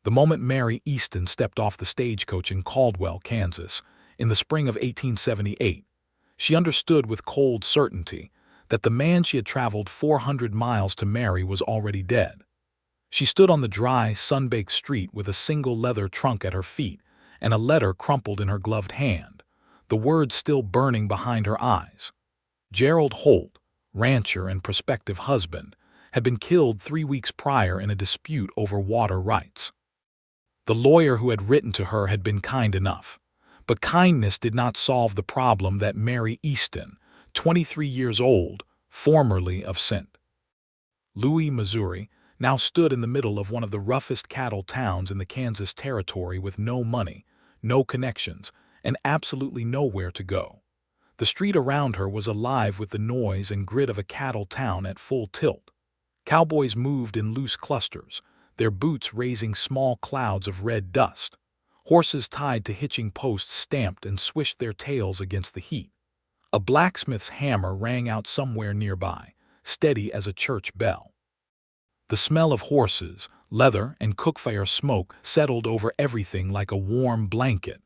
The moment Mary Easton stepped off the stagecoach in Caldwell, Kansas, in the spring of 1878, she understood with cold certainty that the man she had traveled 400 miles to marry was already dead. She stood on the dry, sun-baked street with a single leather trunk at her feet and a letter crumpled in her gloved hand, the words still burning behind her eyes. Gerald Holt, rancher and prospective husband, had been killed 3 weeks prior in a dispute over water rights. The lawyer who had written to her had been kind enough, but kindness did not solve the problem that Mary Easton, 23 years old, formerly of St. Louis, Missouri, now stood in the middle of one of the roughest cattle towns in the Kansas Territory with no money, no connections, and absolutely nowhere to go. The street around her was alive with the noise and grit of a cattle town at full tilt. Cowboys moved in loose clusters, their boots raising small clouds of red dust. Horses tied to hitching posts stamped and swished their tails against the heat. A blacksmith's hammer rang out somewhere nearby, steady as a church bell. The smell of horses, leather, and cookfire smoke settled over everything like a warm blanket.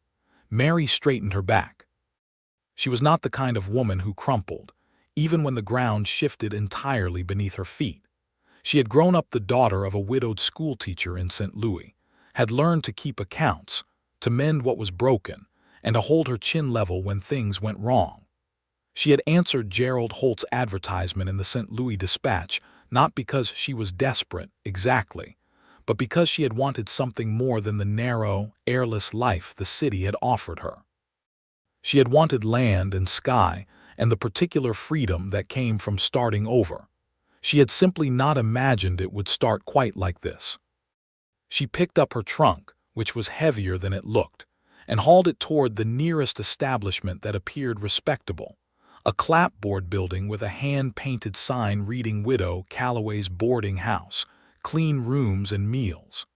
Mary straightened her back. She was not the kind of woman who crumpled, even when the ground shifted entirely beneath her feet. She had grown up the daughter of a widowed schoolteacher in St. Louis, had learned to keep accounts, to mend what was broken, and to hold her chin level when things went wrong. She had answered Gerald Holt's advertisement in the St. Louis Dispatch not because she was desperate, exactly, but because she had wanted something more than the narrow, airless life the city had offered her. She had wanted land and sky and the particular freedom that came from starting over. She had simply not imagined it would start quite like this. She picked up her trunk, which was heavier than it looked, and hauled it toward the nearest establishment that appeared respectable, a clapboard building with a hand-painted sign reading Widow Calloway's boarding house, clean rooms and meals.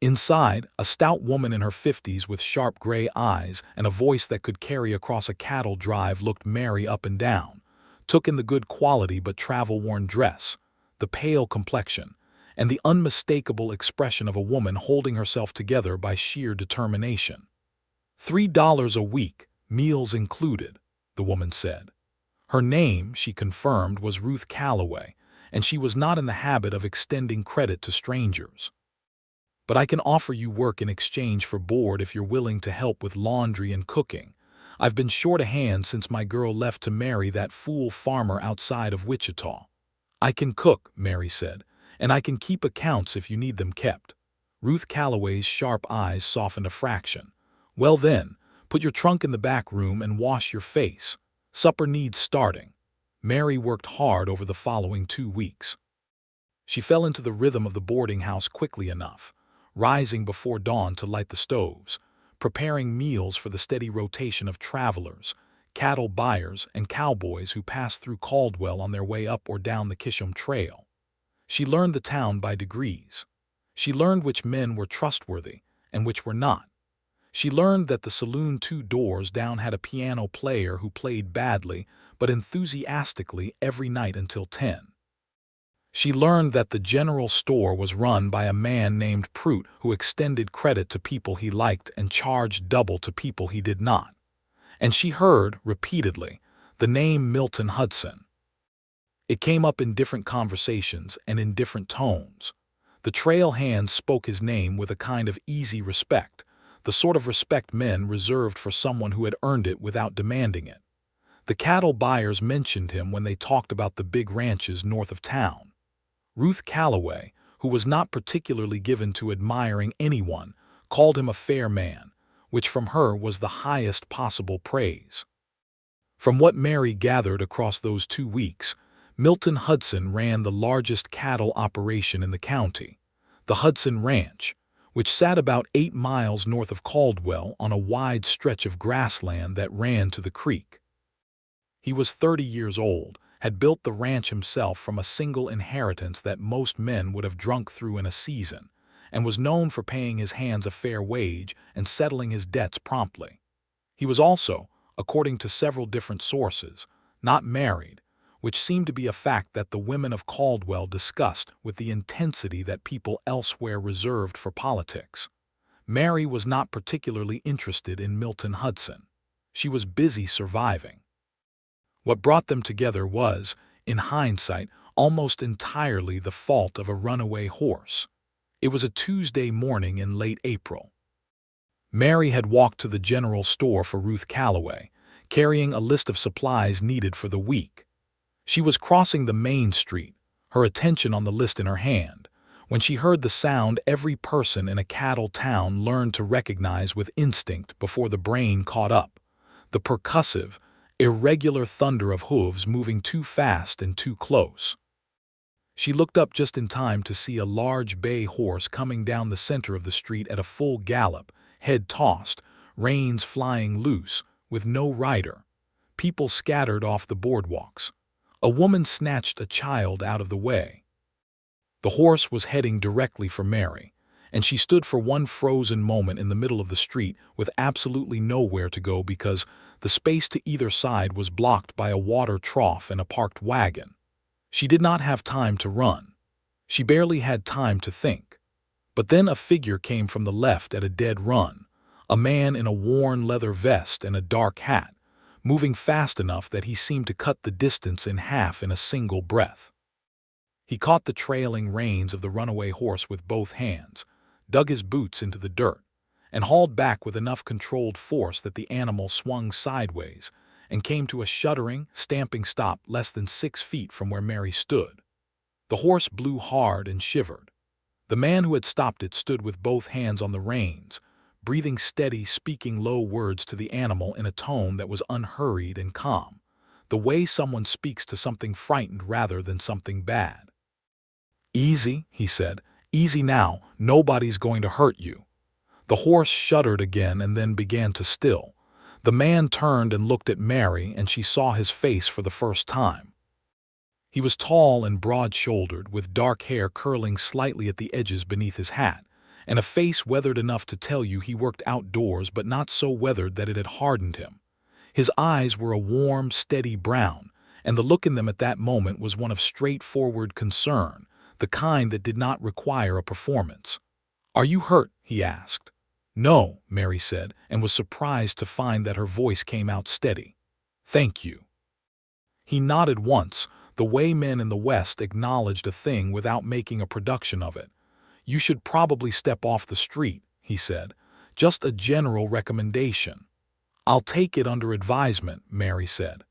Inside, a stout woman in her 50s with sharp gray eyes and a voice that could carry across a cattle drive looked Mary up and down, took in the good quality but travel-worn dress, the pale complexion, and the unmistakable expression of a woman holding herself together by sheer determination. $3 a week, meals included, the woman said. Her name, she confirmed, was Ruth Calloway, and she was not in the habit of extending credit to strangers. But I can offer you work in exchange for board if you're willing to help with laundry and cooking. I've been short a hand since my girl left to marry that fool farmer outside of Wichita. I can cook, Mary said, and I can keep accounts if you need them kept. Ruth Calloway's sharp eyes softened a fraction. Well then, put your trunk in the back room and wash your face. Supper needs starting. Mary worked hard over the following 2 weeks. She fell into the rhythm of the boarding house quickly enough, rising before dawn to light the stoves, preparing meals for the steady rotation of travelers, cattle buyers, and cowboys who passed through Caldwell on their way up or down the Kisham Trail. She learned the town by degrees. She learned which men were trustworthy and which were not. She learned that the saloon 2 doors down had a piano player who played badly but enthusiastically every night until 10. She learned that the general store was run by a man named Prout who extended credit to people he liked and charged double to people he did not. And she heard, repeatedly, the name Milton Hudson. It came up in different conversations and in different tones. The trail hands spoke his name with a kind of easy respect, the sort of respect men reserved for someone who had earned it without demanding it. The cattle buyers mentioned him when they talked about the big ranches north of town. Ruth Calloway, who was not particularly given to admiring anyone, called him a fair man, which from her was the highest possible praise. From what Mary gathered across those 2 weeks, Milton Hudson ran the largest cattle operation in the county, the Hudson Ranch, which sat about 8 miles north of Caldwell on a wide stretch of grassland that ran to the creek. He was 30 years old, had built the ranch himself from a single inheritance that most men would have drunk through in a season, and was known for paying his hands a fair wage and settling his debts promptly. He was also, according to several different sources, not married, which seemed to be a fact that the women of Caldwell discussed with the intensity that people elsewhere reserved for politics. Mary was not particularly interested in Milton Hudson. She was busy surviving. What brought them together was, in hindsight, almost entirely the fault of a runaway horse. It was a Tuesday morning in late April. Mary had walked to the general store for Ruth Calloway, carrying a list of supplies needed for the week. She was crossing the main street, her attention on the list in her hand, when she heard the sound every person in a cattle town learned to recognize with instinct before the brain caught up: the percussive, irregular thunder of hooves moving too fast and too close. She looked up just in time to see a large bay horse coming down the center of the street at a full gallop, head tossed, reins flying loose, with no rider. People scattered off the boardwalks. A woman snatched a child out of the way. The horse was heading directly for Mary, and she stood for one frozen moment in the middle of the street with absolutely nowhere to go because the space to either side was blocked by a water trough and a parked wagon. She did not have time to run. She barely had time to think. But then a figure came from the left at a dead run, a man in a worn leather vest and a dark hat, moving fast enough that he seemed to cut the distance in half in a single breath. He caught the trailing reins of the runaway horse with both hands, dug his boots into the dirt, and hauled back with enough controlled force that the animal swung sideways and came to a shuddering, stamping stop less than 6 feet from where Mary stood. The horse blew hard and shivered. The man who had stopped it stood with both hands on the reins, breathing steady, speaking low words to the animal in a tone that was unhurried and calm, the way someone speaks to something frightened rather than something bad. "Easy," he said. "Easy now. Nobody's going to hurt you." The horse shuddered again and then began to still. The man turned and looked at Mary, and she saw his face for the first time. He was tall and broad-shouldered, with dark hair curling slightly at the edges beneath his hat, and a face weathered enough to tell you he worked outdoors but not so weathered that it had hardened him. His eyes were a warm, steady brown, and the look in them at that moment was one of straightforward concern, the kind that did not require a performance. "Are you hurt?" he asked. "No," Mary said, and was surprised to find that her voice came out steady. "Thank you." He nodded once, the way men in the West acknowledged a thing without making a production of it. "You should probably step off the street," he said. "Just a general recommendation." "I'll take it under advisement," Mary said.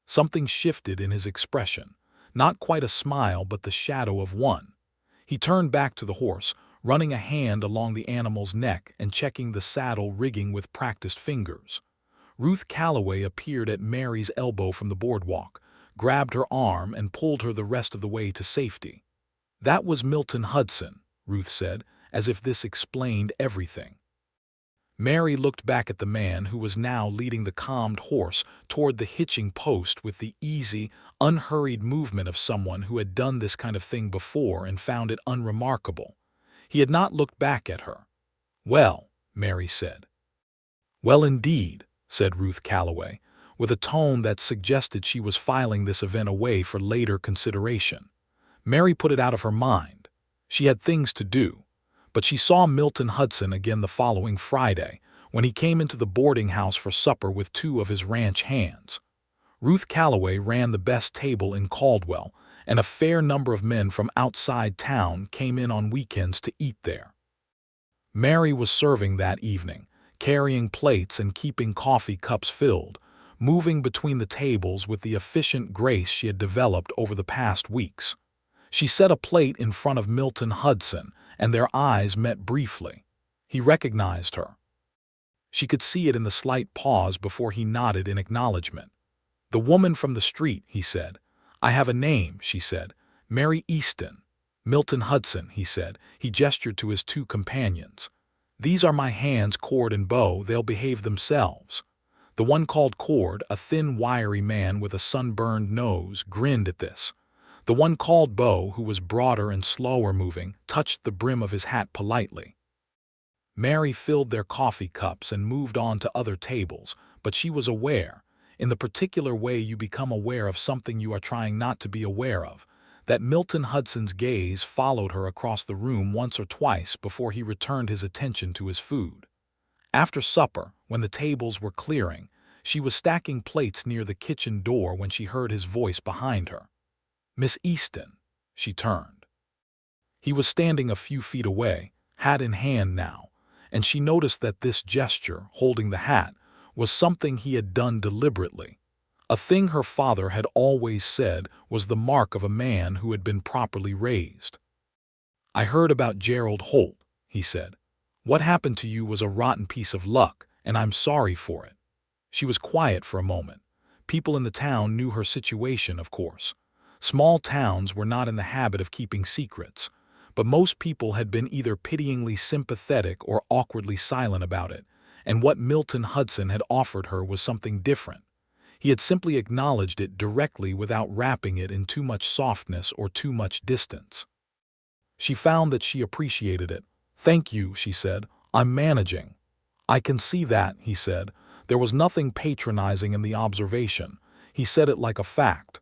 Something shifted in his expression. Not quite a smile, but the shadow of one. He turned back to the horse, running a hand along the animal's neck and checking the saddle rigging with practiced fingers. Ruth Calloway appeared at Mary's elbow from the boardwalk, grabbed her arm, and pulled her the rest of the way to safety. "That was Milton Hudson," Ruth said, as if this explained everything. Mary looked back at the man who was now leading the calmed horse toward the hitching post with the easy, unhurried movement of someone who had done this kind of thing before and found it unremarkable. He had not looked back at her. "Well," Mary said. "Well indeed," said Ruth Calloway, with a tone that suggested she was filing this event away for later consideration. Mary put it out of her mind. She had things to do. But she saw Milton Hudson again the following Friday, when he came into the boarding house for supper with 2 of his ranch hands. Ruth Calloway ran the best table in Caldwell, and a fair number of men from outside town came in on weekends to eat there. Mary was serving that evening, carrying plates and keeping coffee cups filled, moving between the tables with the efficient grace she had developed over the past weeks. She set a plate in front of Milton Hudson, and their eyes met briefly. He recognized her. She could see it in the slight pause before he nodded in acknowledgement. "The woman from the street," he said. "I have a name," she said. "Mary Easton." "Milton Hudson," he said. He gestured to his 2 companions. "These are my hands, Cord and Bow. They'll behave themselves." The one called Cord, a thin, wiry man with a sunburned nose, grinned at this. The one called Bow, who was broader and slower moving, touched the brim of his hat politely. Mary filled their coffee cups and moved on to other tables, but she was aware, in the particular way you become aware of something you are trying not to be aware of, that Milton Hudson's gaze followed her across the room once or twice before he returned his attention to his food. After supper, when the tables were clearing, she was stacking plates near the kitchen door when she heard his voice behind her. "Miss Easton." She turned. He was standing a few feet away, hat in hand now, and she noticed that this gesture, holding the hat, was something he had done deliberately, a thing her father had always said was the mark of a man who had been properly raised. "I heard about Gerald Holt," he said. "What happened to you was a rotten piece of luck, and I'm sorry for it." She was quiet for a moment. People in the town knew her situation, of course. Small towns were not in the habit of keeping secrets, but most people had been either pityingly sympathetic or awkwardly silent about it, and what Milton Hudson had offered her was something different. He had simply acknowledged it directly without wrapping it in too much softness or too much distance. She found that she appreciated it. "Thank you," she said. "I'm managing." "I can see that," he said. There was nothing patronizing in the observation. He said it like a fact.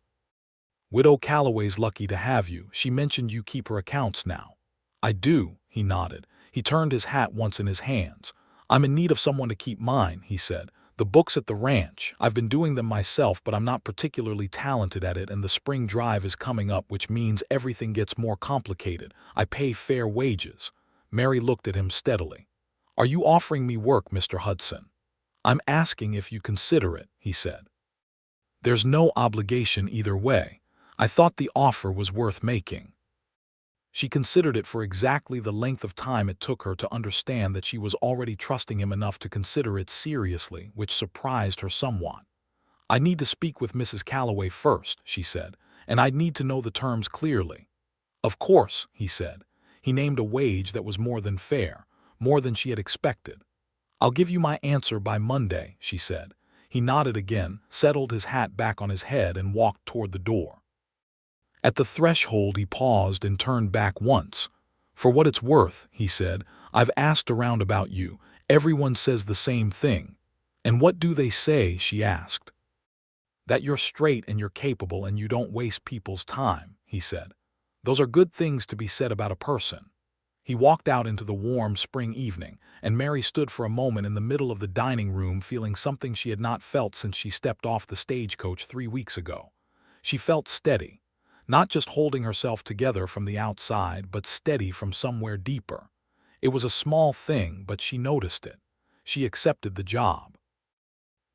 "Widow Calloway's lucky to have you. She mentioned you keep her accounts now." "I do," he nodded. He turned his hat once in his hands. "I'm in need of someone to keep mine," he said. "The books at the ranch. I've been doing them myself, but I'm not particularly talented at it, and the spring drive is coming up, which means everything gets more complicated. I pay fair wages." Mary looked at him steadily. "Are you offering me work, Mr. Hudson?" "I'm asking if you consider it," he said. "There's no obligation either way. I thought the offer was worth making." She considered it for exactly the length of time it took her to understand that she was already trusting him enough to consider it seriously, which surprised her somewhat. "I need to speak with Mrs. Calloway first," she said, "and I'd need to know the terms clearly." "Of course," he said. He named a wage that was more than fair, more than she had expected. "I'll give you my answer by Monday," she said. He nodded again, settled his hat back on his head, and walked toward the door. At the threshold he paused and turned back once. "For what it's worth," he said, "I've asked around about you. Everyone says the same thing." "And what do they say?" she asked. "That you're straight and you're capable and you don't waste people's time," he said. "Those are good things to be said about a person." He walked out into the warm spring evening, and Mary stood for a moment in the middle of the dining room feeling something she had not felt since she stepped off the stagecoach 3 weeks ago. She felt steady. Not just holding herself together from the outside, but steady from somewhere deeper. It was a small thing, but she noticed it. She accepted the job.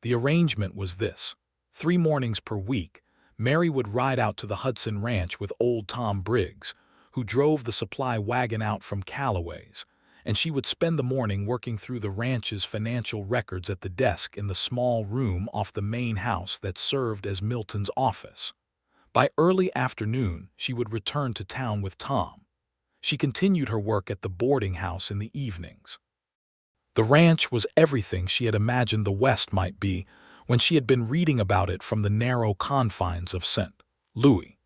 The arrangement was this. 3 mornings per week, Mary would ride out to the Hudson Ranch with old Tom Briggs, who drove the supply wagon out from Calloway's, and she would spend the morning working through the ranch's financial records at the desk in the small room off the main house that served as Milton's office. By early afternoon, she would return to town with Tom. She continued her work at the boarding house in the evenings. The ranch was everything she had imagined the West might be when she had been reading about it from the narrow confines of St. Louis.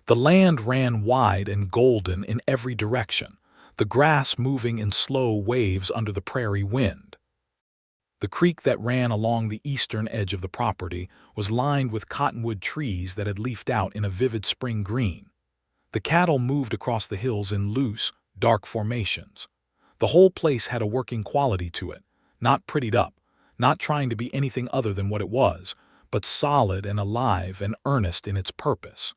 The land ran wide and golden in every direction, the grass moving in slow waves under the prairie wind. The creek that ran along the eastern edge of the property was lined with cottonwood trees that had leafed out in a vivid spring green. The cattle moved across the hills in loose, dark formations. The whole place had a working quality to it, not prettied up, not trying to be anything other than what it was, but solid and alive and earnest in its purpose.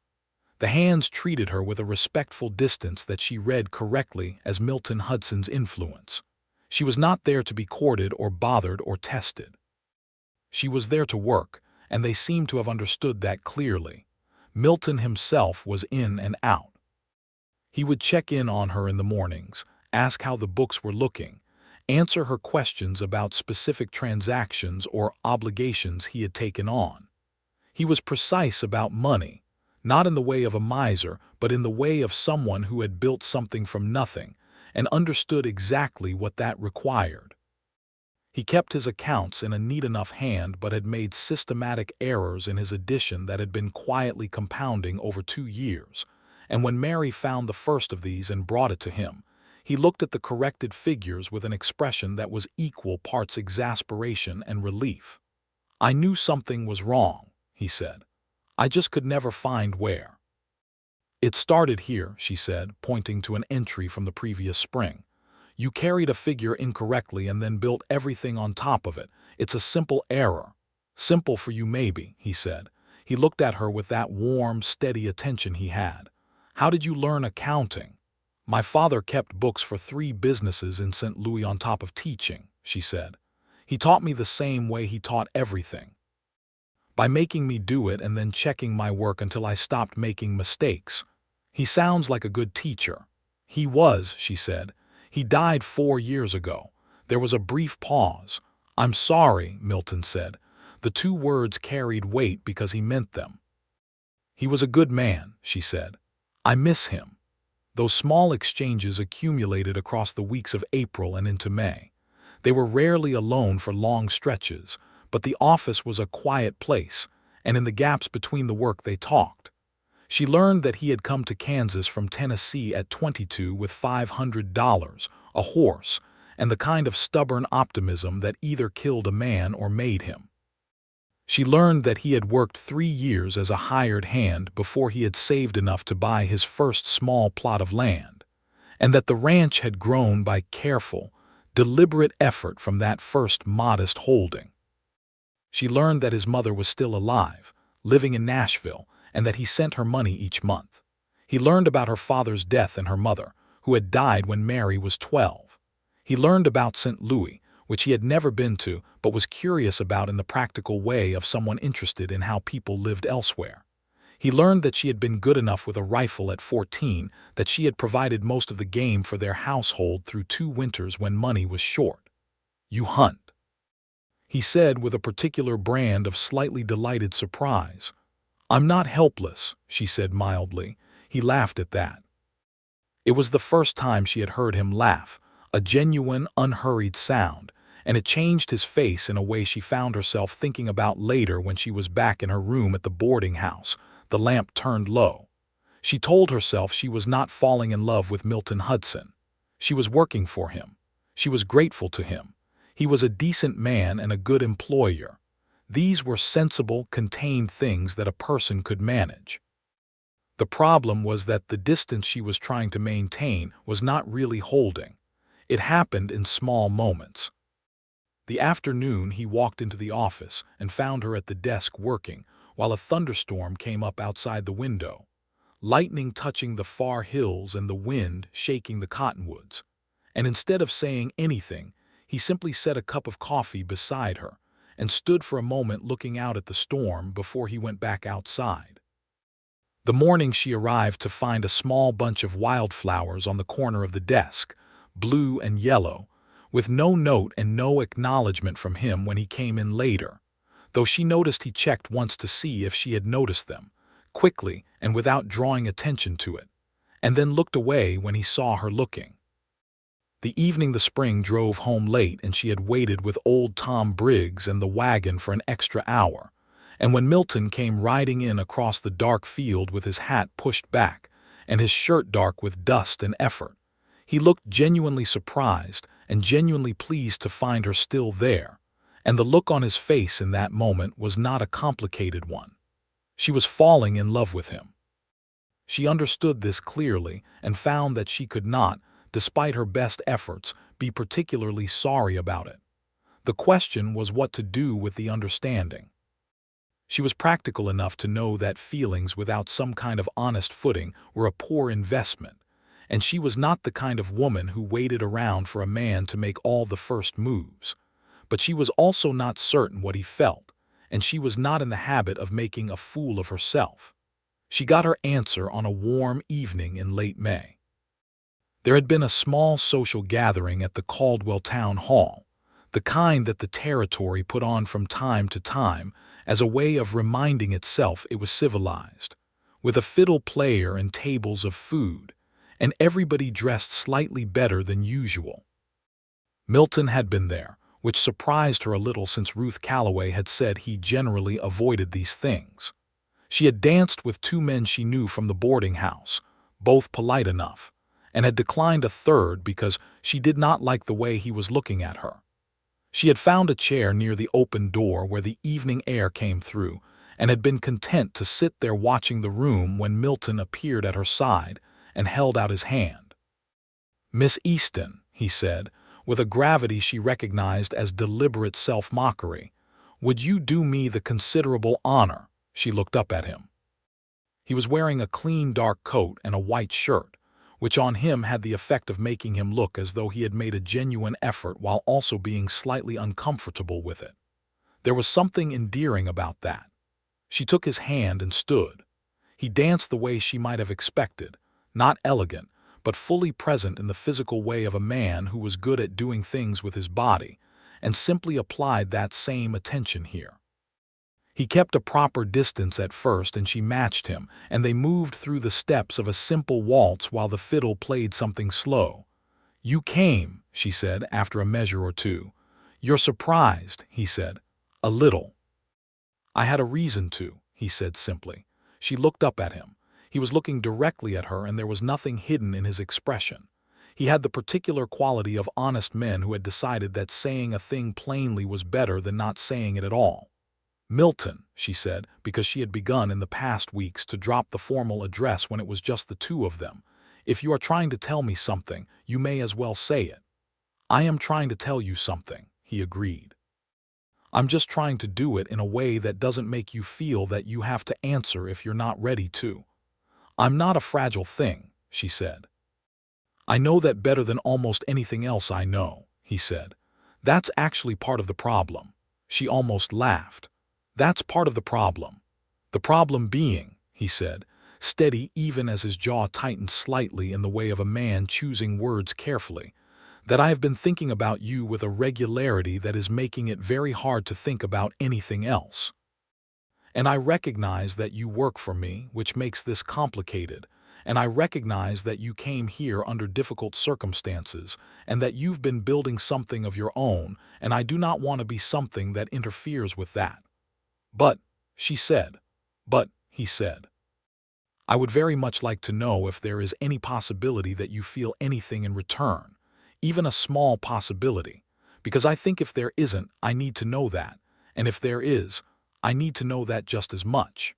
The hands treated her with a respectful distance that she read correctly as Milton Hudson's influence. She was not there to be courted or bothered or tested. She was there to work, and they seemed to have understood that clearly. Milton himself was in and out. He would check in on her in the mornings, ask how the books were looking, answer her questions about specific transactions or obligations he had taken on. He was precise about money, not in the way of a miser, but in the way of someone who had built something from nothing and understood exactly what that required. He kept his accounts in a neat enough hand but had made systematic errors in his addition that had been quietly compounding over 2 years, and when Mary found the first of these and brought it to him, he looked at the corrected figures with an expression that was equal parts exasperation and relief. "I knew something was wrong," he said. "I just could never find where." "It started here," she said, pointing to an entry from the previous spring. "You carried a figure incorrectly and then built everything on top of it. It's a simple error." "Simple for you maybe," he said. He looked at her with that warm, steady attention he had. "How did you learn accounting?" "My father kept books for 3 businesses in St. Louis on top of teaching," she said. "He taught me the same way he taught everything, by making me do it and then checking my work until I stopped making mistakes. He sounds like a good teacher." "He was," she said. "He died 4 years ago." There was a brief pause. "I'm sorry," Milton said. The 2 words carried weight because he meant them. "He was a good man," she said. "I miss him." Those small exchanges accumulated across the weeks of April and into May. They were rarely alone for long stretches, but the office was a quiet place, and in the gaps between the work they talked. She learned that he had come to Kansas from Tennessee at 22 with $500, a horse, and the kind of stubborn optimism that either killed a man or made him. She learned that he had worked 3 years as a hired hand before he had saved enough to buy his first small plot of land, and that the ranch had grown by careful, deliberate effort from that first modest holding. She learned that his mother was still alive, living in Nashville, and that he sent her money each month. He learned about her father's death and her mother, who had died when Mary was 12. He learned about St. Louis, which he had never been to but was curious about in the practical way of someone interested in how people lived elsewhere. He learned that she had been good enough with a rifle at 14, that she had provided most of the game for their household through 2 winters when money was short. "You hunt," he said with a particular brand of slightly delighted surprise. "I'm not helpless," she said mildly. He laughed at that. It was the first time she had heard him laugh, a genuine, unhurried sound, and it changed his face in a way she found herself thinking about later when she was back in her room at the boarding house, the lamp turned low. She told herself she was not falling in love with Milton Hudson. She was working for him. She was grateful to him. He was a decent man and a good employer. These were sensible, contained things that a person could manage. The problem was that the distance she was trying to maintain was not really holding. It happened in small moments. The afternoon he walked into the office and found her at the desk working, while a thunderstorm came up outside the window, lightning touching the far hills and the wind shaking the cottonwoods. And instead of saying anything, he simply set a cup of coffee beside her and stood for a moment looking out at the storm before he went back outside. The morning she arrived to find a small bunch of wildflowers on the corner of the desk, blue and yellow, with no note and no acknowledgement from him when he came in later, though she noticed he checked once to see if she had noticed them, quickly and without drawing attention to it, and then looked away when he saw her looking. The evening the spring drove home late and she had waited with old Tom Briggs and the wagon for an extra hour, and when Milton came riding in across the dark field with his hat pushed back and his shirt dark with dust and effort, he looked genuinely surprised and genuinely pleased to find her still there, and the look on his face in that moment was not a complicated one. She was falling in love with him. She understood this clearly and found that she could not, despite her best efforts, be particularly sorry about it. The question was what to do with the understanding. She was practical enough to know that feelings without some kind of honest footing were a poor investment, and she was not the kind of woman who waited around for a man to make all the first moves. But she was also not certain what he felt, and she was not in the habit of making a fool of herself. She got her answer on a warm evening in late May. There had been a small social gathering at the Caldwell Town Hall, the kind that the territory put on from time to time as a way of reminding itself it was civilized, with a fiddle player and tables of food, and everybody dressed slightly better than usual. Milton had been there, which surprised her a little since Ruth Calloway had said he generally avoided these things. She had danced with 2 men she knew from the boarding house, both polite enough, and had declined a third because she did not like the way he was looking at her. She had found a chair near the open door where the evening air came through, and had been content to sit there watching the room when Milton appeared at her side and held out his hand. "Miss Easton," he said, with a gravity she recognized as deliberate self-mockery, "would you do me the considerable honor?" She looked up at him. He was wearing a clean dark coat and a white shirt, which on him had the effect of making him look as though he had made a genuine effort while also being slightly uncomfortable with it. There was something endearing about that. She took his hand and stood. He danced the way she might have expected, not elegant, but fully present in the physical way of a man who was good at doing things with his body, and simply applied that same attention here. He kept a proper distance at first, and she matched him, and they moved through the steps of a simple waltz while the fiddle played something slow. "You came," she said after a measure or two. "You're surprised," he said. "A little." "I had a reason to," he said simply. She looked up at him. He was looking directly at her, and there was nothing hidden in his expression. He had the particular quality of honest men who had decided that saying a thing plainly was better than not saying it at all. "Milton," she said, because she had begun in the past weeks to drop the formal address when it was just the two of them. "If you are trying to tell me something, you may as well say it." "I am trying to tell you something," he agreed. "I'm just trying to do it in a way that doesn't make you feel that you have to answer if you're not ready to." "I'm not a fragile thing," she said. "I know that better than almost anything else I know," he said. "That's actually part of the problem." She almost laughed. "That's part of the problem. The problem being," he said, steady even as his jaw tightened slightly in the way of a man choosing words carefully, "that I have been thinking about you with a regularity that is making it very hard to think about anything else. And I recognize that you work for me, which makes this complicated, and I recognize that you came here under difficult circumstances, and that you've been building something of your own, and I do not want to be something that interferes with that." "But," she said. "But," he said, "I would very much like to know if there is any possibility that you feel anything in return, even a small possibility, because I think if there isn't, I need to know that, and if there is, I need to know that just as much."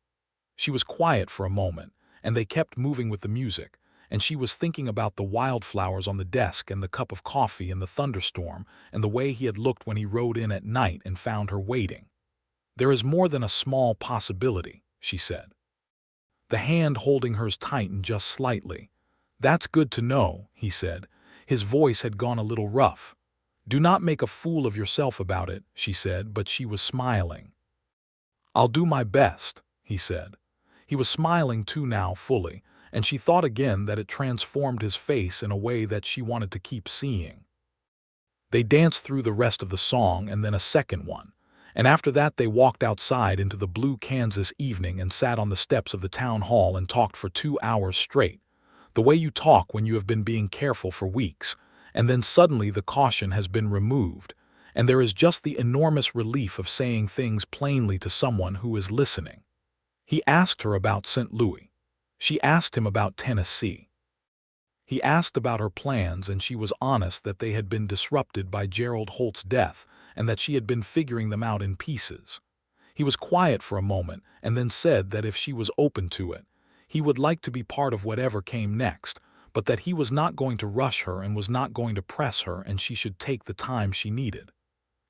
She was quiet for a moment, and they kept moving with the music, and she was thinking about the wildflowers on the desk and the cup of coffee and the thunderstorm and the way he had looked when he rode in at night and found her waiting. "There is more than a small possibility," she said. The hand holding hers tightened just slightly. "That's good to know," he said. His voice had gone a little rough. "Do not make a fool of yourself about it," she said, but she was smiling. "I'll do my best," he said. He was smiling too now fully, and she thought again that it transformed his face in a way that she wanted to keep seeing. They danced through the rest of the song and then a second one, and after that they walked outside into the blue Kansas evening and sat on the steps of the town hall and talked for 2 hours straight, the way you talk when you have been being careful for weeks, and then suddenly the caution has been removed, and there is just the enormous relief of saying things plainly to someone who is listening. He asked her about St. Louis. She asked him about Tennessee. He asked about her plans, and she was honest that they had been disrupted by Gerald Holt's death and that she had been figuring them out in pieces. He was quiet for a moment and then said that if she was open to it, he would like to be part of whatever came next, but that he was not going to rush her and was not going to press her, and she should take the time she needed.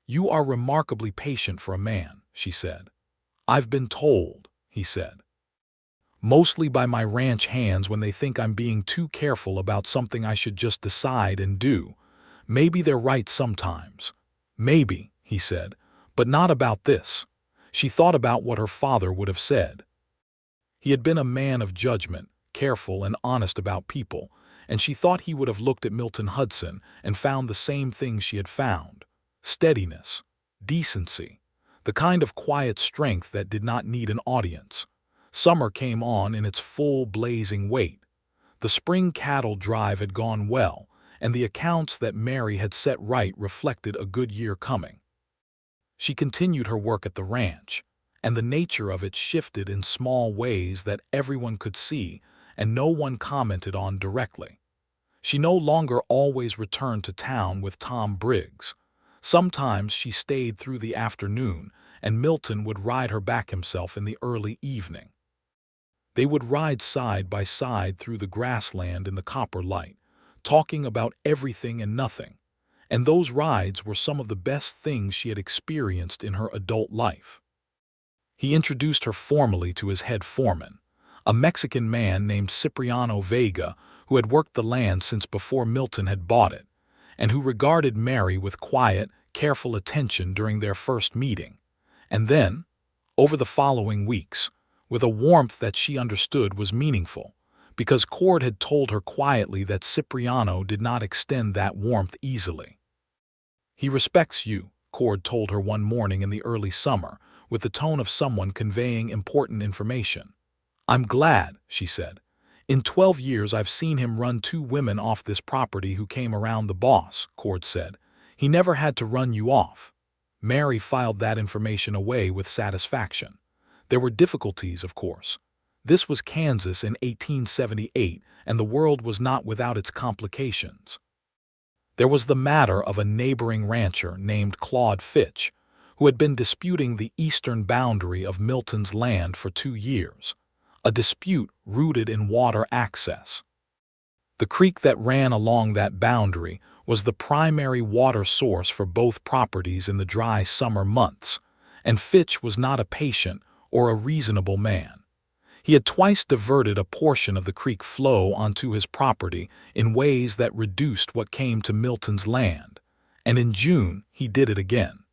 "You are remarkably patient for a man," she said. "I've been told," he said. "Mostly by my ranch hands when they think I'm being too careful about something I should just decide and do. Maybe they're right sometimes. Maybe," he said, "but not about this." She thought about what her father would have said. He had been a man of judgment, careful and honest about people, and she thought he would have looked at Milton Hudson and found the same things she had found: steadiness, decency, the kind of quiet strength that did not need an audience. Summer came on in its full blazing weight. The spring cattle drive had gone well, and the accounts that Mary had set right reflected a good year coming. She continued her work at the ranch, and the nature of it shifted in small ways that everyone could see and no one commented on directly. She no longer always returned to town with Tom Briggs. Sometimes she stayed through the afternoon, and Milton would ride her back himself in the early evening. They would ride side by side through the grassland in the copper light, talking about everything and nothing, and those rides were some of the best things she had experienced in her adult life. He introduced her formally to his head foreman, a Mexican man named Cipriano Vega, who had worked the land since before Milton had bought it, and who regarded Mary with quiet, careful attention during their first meeting. And then, over the following weeks, with a warmth that she understood was meaningful, because Cord had told her quietly that Cipriano did not extend that warmth easily. "He respects you," Cord told her one morning in the early summer, with the tone of someone conveying important information. "I'm glad," she said. "In 12 years I've seen him run 2 women off this property who came around the boss," Cord said. "He never had to run you off." Mary filed that information away with satisfaction. There were difficulties, of course. This was Kansas in 1878, and the world was not without its complications. There was the matter of a neighboring rancher named Claude Fitch, who had been disputing the eastern boundary of Milton's land for 2 years, a dispute rooted in water access. The creek that ran along that boundary was the primary water source for both properties in the dry summer months, and Fitch was not a patient or a reasonable man. He had twice diverted a portion of the creek flow onto his property in ways that reduced what came to Milton's land, and in June he did it again.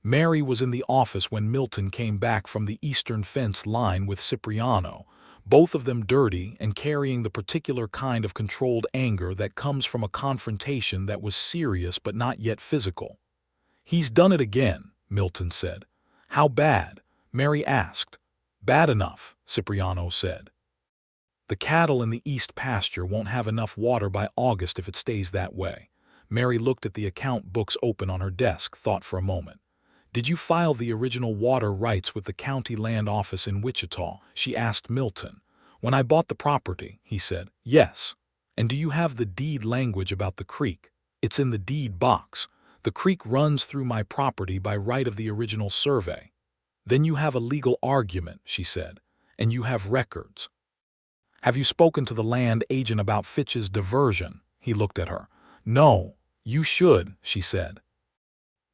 Mary was in the office when Milton came back from the eastern fence line with Cipriano, both of them dirty and carrying the particular kind of controlled anger that comes from a confrontation that was serious but not yet physical. "He's done it again," Milton said. "How bad?" Mary asked. "Bad enough," Cipriano said. "The cattle in the east pasture won't have enough water by August if it stays that way." Mary looked at the account books open on her desk, thought for a moment. "Did you file the original water rights with the county land office in Wichita?" she asked Milton. "When I bought the property," he said. "Yes." "And do you have the deed language about the creek?" "It's in the deed box. The creek runs through my property by right of the original survey." "Then you have a legal argument," she said, "and you have records." "Have you spoken to the land agent about Fitch's diversion?" He looked at her. "No, you should," she said.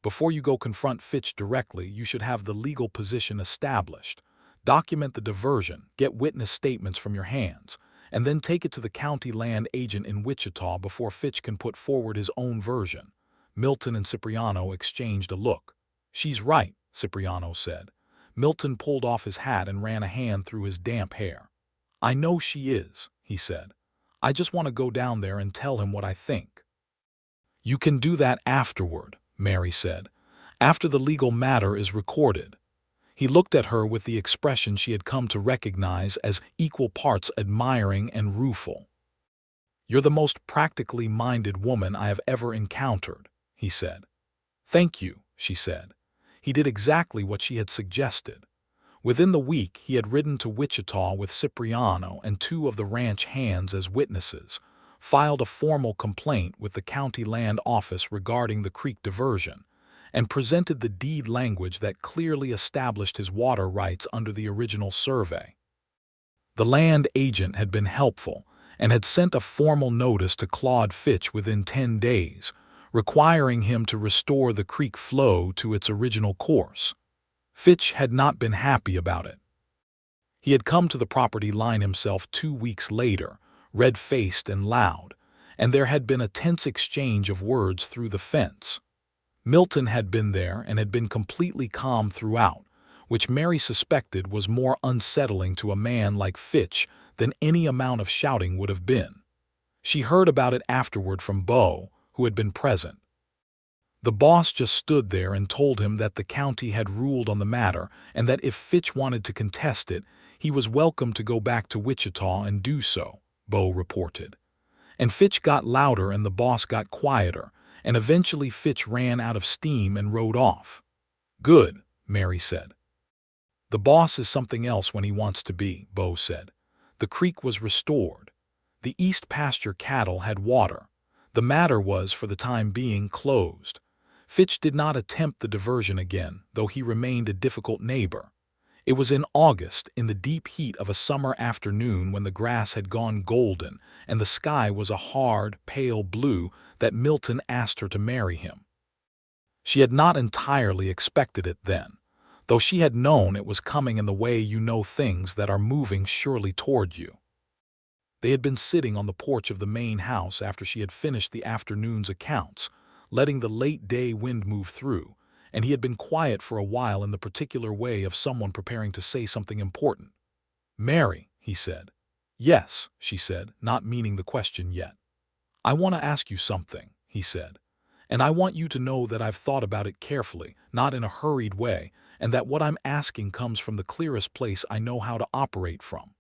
"Before you go confront Fitch directly, you should have the legal position established. Document the diversion, get witness statements from your hands, and then take it to the county land agent in Wichita before Fitch can put forward his own version." Milton and Cipriano exchanged a look. "She's right," Cipriano said. Milton pulled off his hat and ran a hand through his damp hair. "I know she is," he said. "I just want to go down there and tell him what I think." "You can do that afterward," Mary said, "after the legal matter is recorded." He looked at her with the expression she had come to recognize as equal parts admiring and rueful. "You're the most practically minded woman I have ever encountered," he said. "Thank you," she said. He did exactly what she had suggested. Within the week, he had ridden to Wichita with Cipriano and 2 of the ranch hands as witnesses, filed a formal complaint with the county land office regarding the creek diversion, and presented the deed language that clearly established his water rights under the original survey. The land agent had been helpful and had sent a formal notice to Claude Fitch within 10 days, requiring him to restore the creek flow to its original course. Fitch had not been happy about it. He had come to the property line himself 2 weeks later, red-faced and loud, and there had been a tense exchange of words through the fence. Milton had been there and had been completely calm throughout, which Mary suspected was more unsettling to a man like Fitch than any amount of shouting would have been. She heard about it afterward from Beau, who had been present. The boss just stood there and told him that the county had ruled on the matter and that if Fitch wanted to contest it, he was welcome to go back to Wichita and do so, Beau reported. And Fitch got louder and the boss got quieter, and eventually Fitch ran out of steam and rode off. "Good," Mary said. "The boss is something else when he wants to be," Beau said. The creek was restored. The east pasture cattle had water. The matter was, for the time being, closed. Fitch did not attempt the diversion again, though he remained a difficult neighbor. It was in August, in the deep heat of a summer afternoon when the grass had gone golden and the sky was a hard, pale blue, that Milton asked her to marry him. She had not entirely expected it then, though she had known it was coming in the way you know things that are moving surely toward you. They had been sitting on the porch of the main house after she had finished the afternoon's accounts, letting the late-day wind move through, and he had been quiet for a while in the particular way of someone preparing to say something important. "Mary," he said. "Yes," she said, not meaning the question yet. "I want to ask you something," he said, "and I want you to know that I've thought about it carefully, not in a hurried way, and that what I'm asking comes from the clearest place I know how to operate from."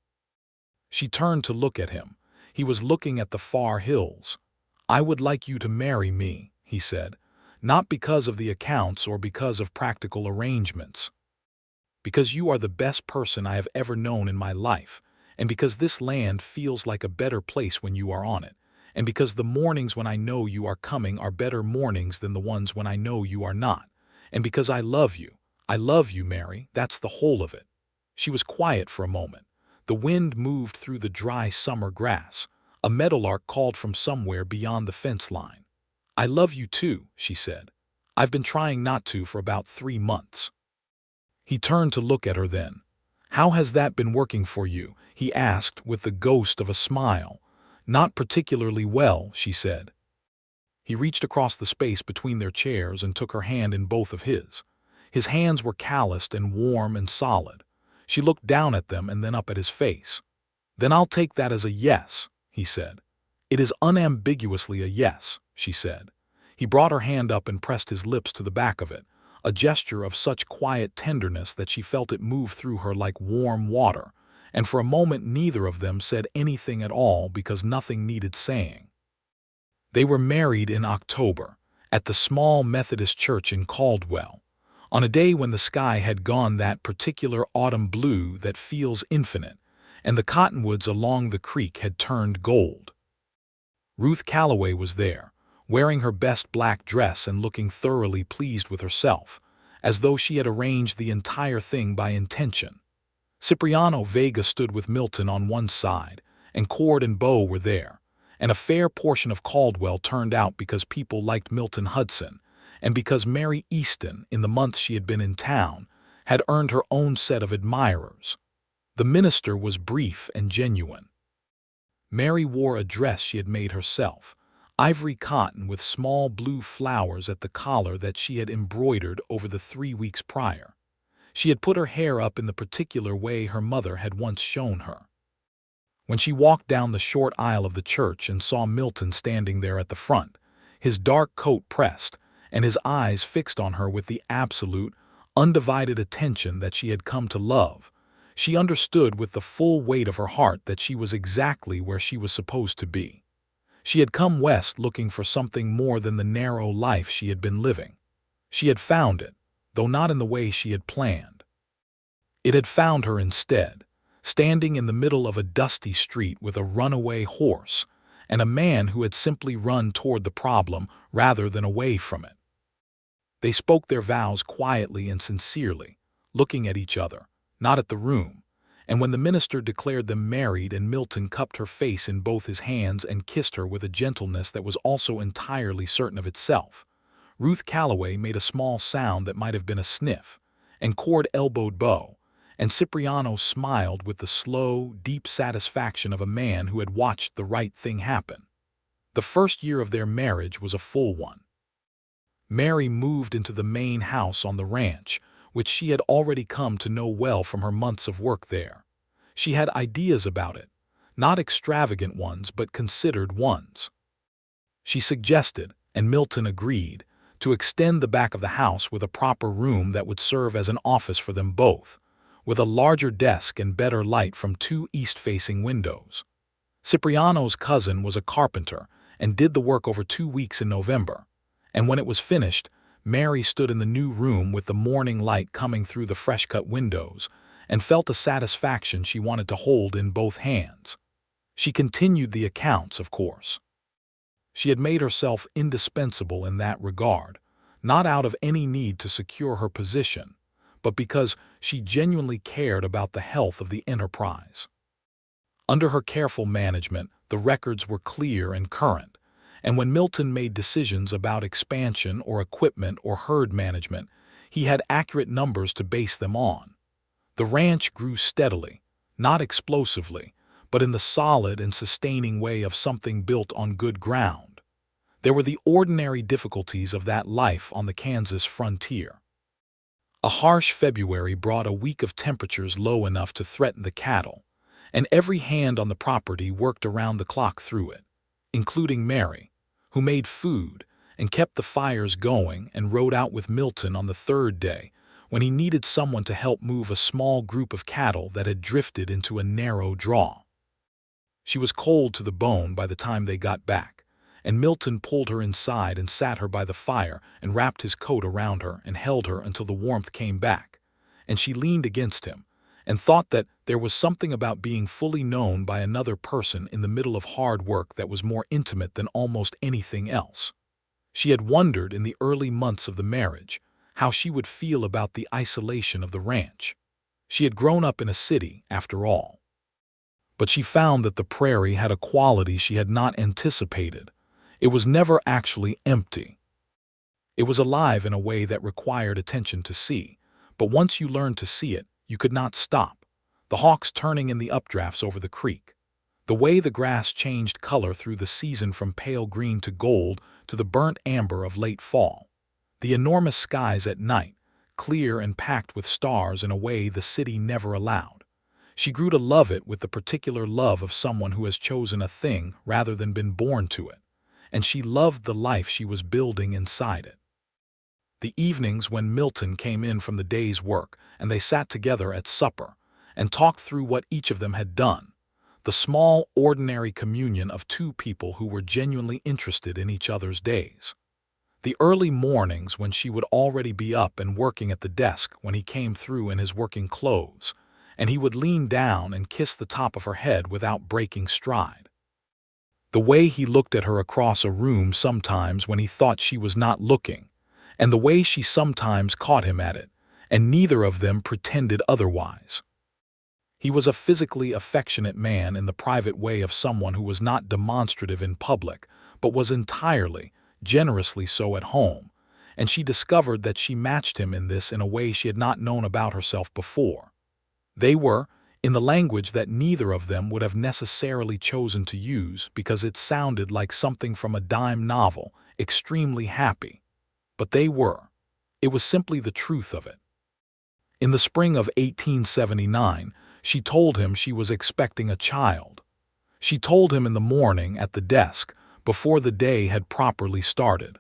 She turned to look at him. He was looking at the far hills. "I would like you to marry me," he said, "not because of the accounts or because of practical arrangements. Because you are the best person I have ever known in my life, and because this land feels like a better place when you are on it, and because the mornings when I know you are coming are better mornings than the ones when I know you are not, and because I love you. I love you, Mary, that's the whole of it." She was quiet for a moment. The wind moved through the dry summer grass. A meadowlark called from somewhere beyond the fence line. "I love you too," she said. "I've been trying not to for about 3 months." He turned to look at her then. "How has that been working for you?" he asked with the ghost of a smile. "Not particularly well," she said. He reached across the space between their chairs and took her hand in both of his. His hands were calloused and warm and solid. She looked down at them and then up at his face. "Then I'll take that as a yes," he said. "It is unambiguously a yes," she said. He brought her hand up and pressed his lips to the back of it, a gesture of such quiet tenderness that she felt it move through her like warm water, and for a moment neither of them said anything at all because nothing needed saying. They were married in October, at the small Methodist church in Caldwell, on a day when the sky had gone that particular autumn blue that feels infinite, and the cottonwoods along the creek had turned gold. Ruth Calloway was there, wearing her best black dress and looking thoroughly pleased with herself, as though she had arranged the entire thing by intention. Cipriano Vega stood with Milton on one side, and Cord and Beau were there, and a fair portion of Caldwell turned out because people liked Milton Hudson, and because Mary Easton, in the months she had been in town, had earned her own set of admirers. The minister was brief and genuine. Mary wore a dress she had made herself, ivory cotton with small blue flowers at the collar that she had embroidered over the 3 weeks prior. She had put her hair up in the particular way her mother had once shown her. When she walked down the short aisle of the church and saw Milton standing there at the front, his dark coat pressed, and his eyes fixed on her with the absolute, undivided attention that she had come to love, she understood with the full weight of her heart that she was exactly where she was supposed to be. She had come west looking for something more than the narrow life she had been living. She had found it, though not in the way she had planned. It had found her instead, standing in the middle of a dusty street with a runaway horse, and a man who had simply run toward the problem rather than away from it. They spoke their vows quietly and sincerely, looking at each other, not at the room, and when the minister declared them married and Milton cupped her face in both his hands and kissed her with a gentleness that was also entirely certain of itself, Ruth Calloway made a small sound that might have been a sniff, and Cord elbowed Beau, and Cipriano smiled with the slow, deep satisfaction of a man who had watched the right thing happen. The first year of their marriage was a full one. Mary moved into the main house on the ranch, which she had already come to know well from her months of work there. She had ideas about it, not extravagant ones but considered ones. She suggested, and Milton agreed, to extend the back of the house with a proper room that would serve as an office for them both, with a larger desk and better light from 2 east-facing windows. Cipriano's cousin was a carpenter and did the work over 2 weeks in November, and when it was finished, Mary stood in the new room with the morning light coming through the fresh-cut windows and felt a satisfaction she wanted to hold in both hands. She continued the accounts, of course. She had made herself indispensable in that regard, not out of any need to secure her position, but because she genuinely cared about the health of the enterprise. Under her careful management, the records were clear and current, and when Milton made decisions about expansion or equipment or herd management, he had accurate numbers to base them on. The ranch grew steadily, not explosively, but in the solid and sustaining way of something built on good ground. There were the ordinary difficulties of that life on the Kansas frontier. A harsh February brought a week of temperatures low enough to threaten the cattle, and every hand on the property worked around the clock through it, including Mary, who made food and kept the fires going and rode out with Milton on the third day when he needed someone to help move a small group of cattle that had drifted into a narrow draw. She was cold to the bone by the time they got back, and Milton pulled her inside and sat her by the fire and wrapped his coat around her and held her until the warmth came back, and she leaned against him and thought that there was something about being fully known by another person in the middle of hard work that was more intimate than almost anything else. She had wondered in the early months of the marriage how she would feel about the isolation of the ranch. She had grown up in a city, after all. But she found that the prairie had a quality she had not anticipated. It was never actually empty. It was alive in a way that required attention to see, but once you learned to see it, you could not stop. The hawks turning in the updrafts over the creek, the way the grass changed color through the season from pale green to gold to the burnt amber of late fall, the enormous skies at night, clear and packed with stars in a way the city never allowed. She grew to love it with the particular love of someone who has chosen a thing rather than been born to it, and she loved the life she was building inside it. The evenings when Milton came in from the day's work and they sat together at supper and talked through what each of them had done, the small, ordinary communion of two people who were genuinely interested in each other's days. The early mornings when she would already be up and working at the desk when he came through in his working clothes, and he would lean down and kiss the top of her head without breaking stride. The way he looked at her across a room sometimes when he thought she was not looking, and the way she sometimes caught him at it, and neither of them pretended otherwise. He was a physically affectionate man in the private way of someone who was not demonstrative in public, but was entirely, generously so at home, and she discovered that she matched him in this in a way she had not known about herself before. They were, in the language that neither of them would have necessarily chosen to use because it sounded like something from a dime novel, extremely happy. But they were. It was simply the truth of it. In the spring of 1879, she told him she was expecting a child. She told him in the morning at the desk, before the day had properly started.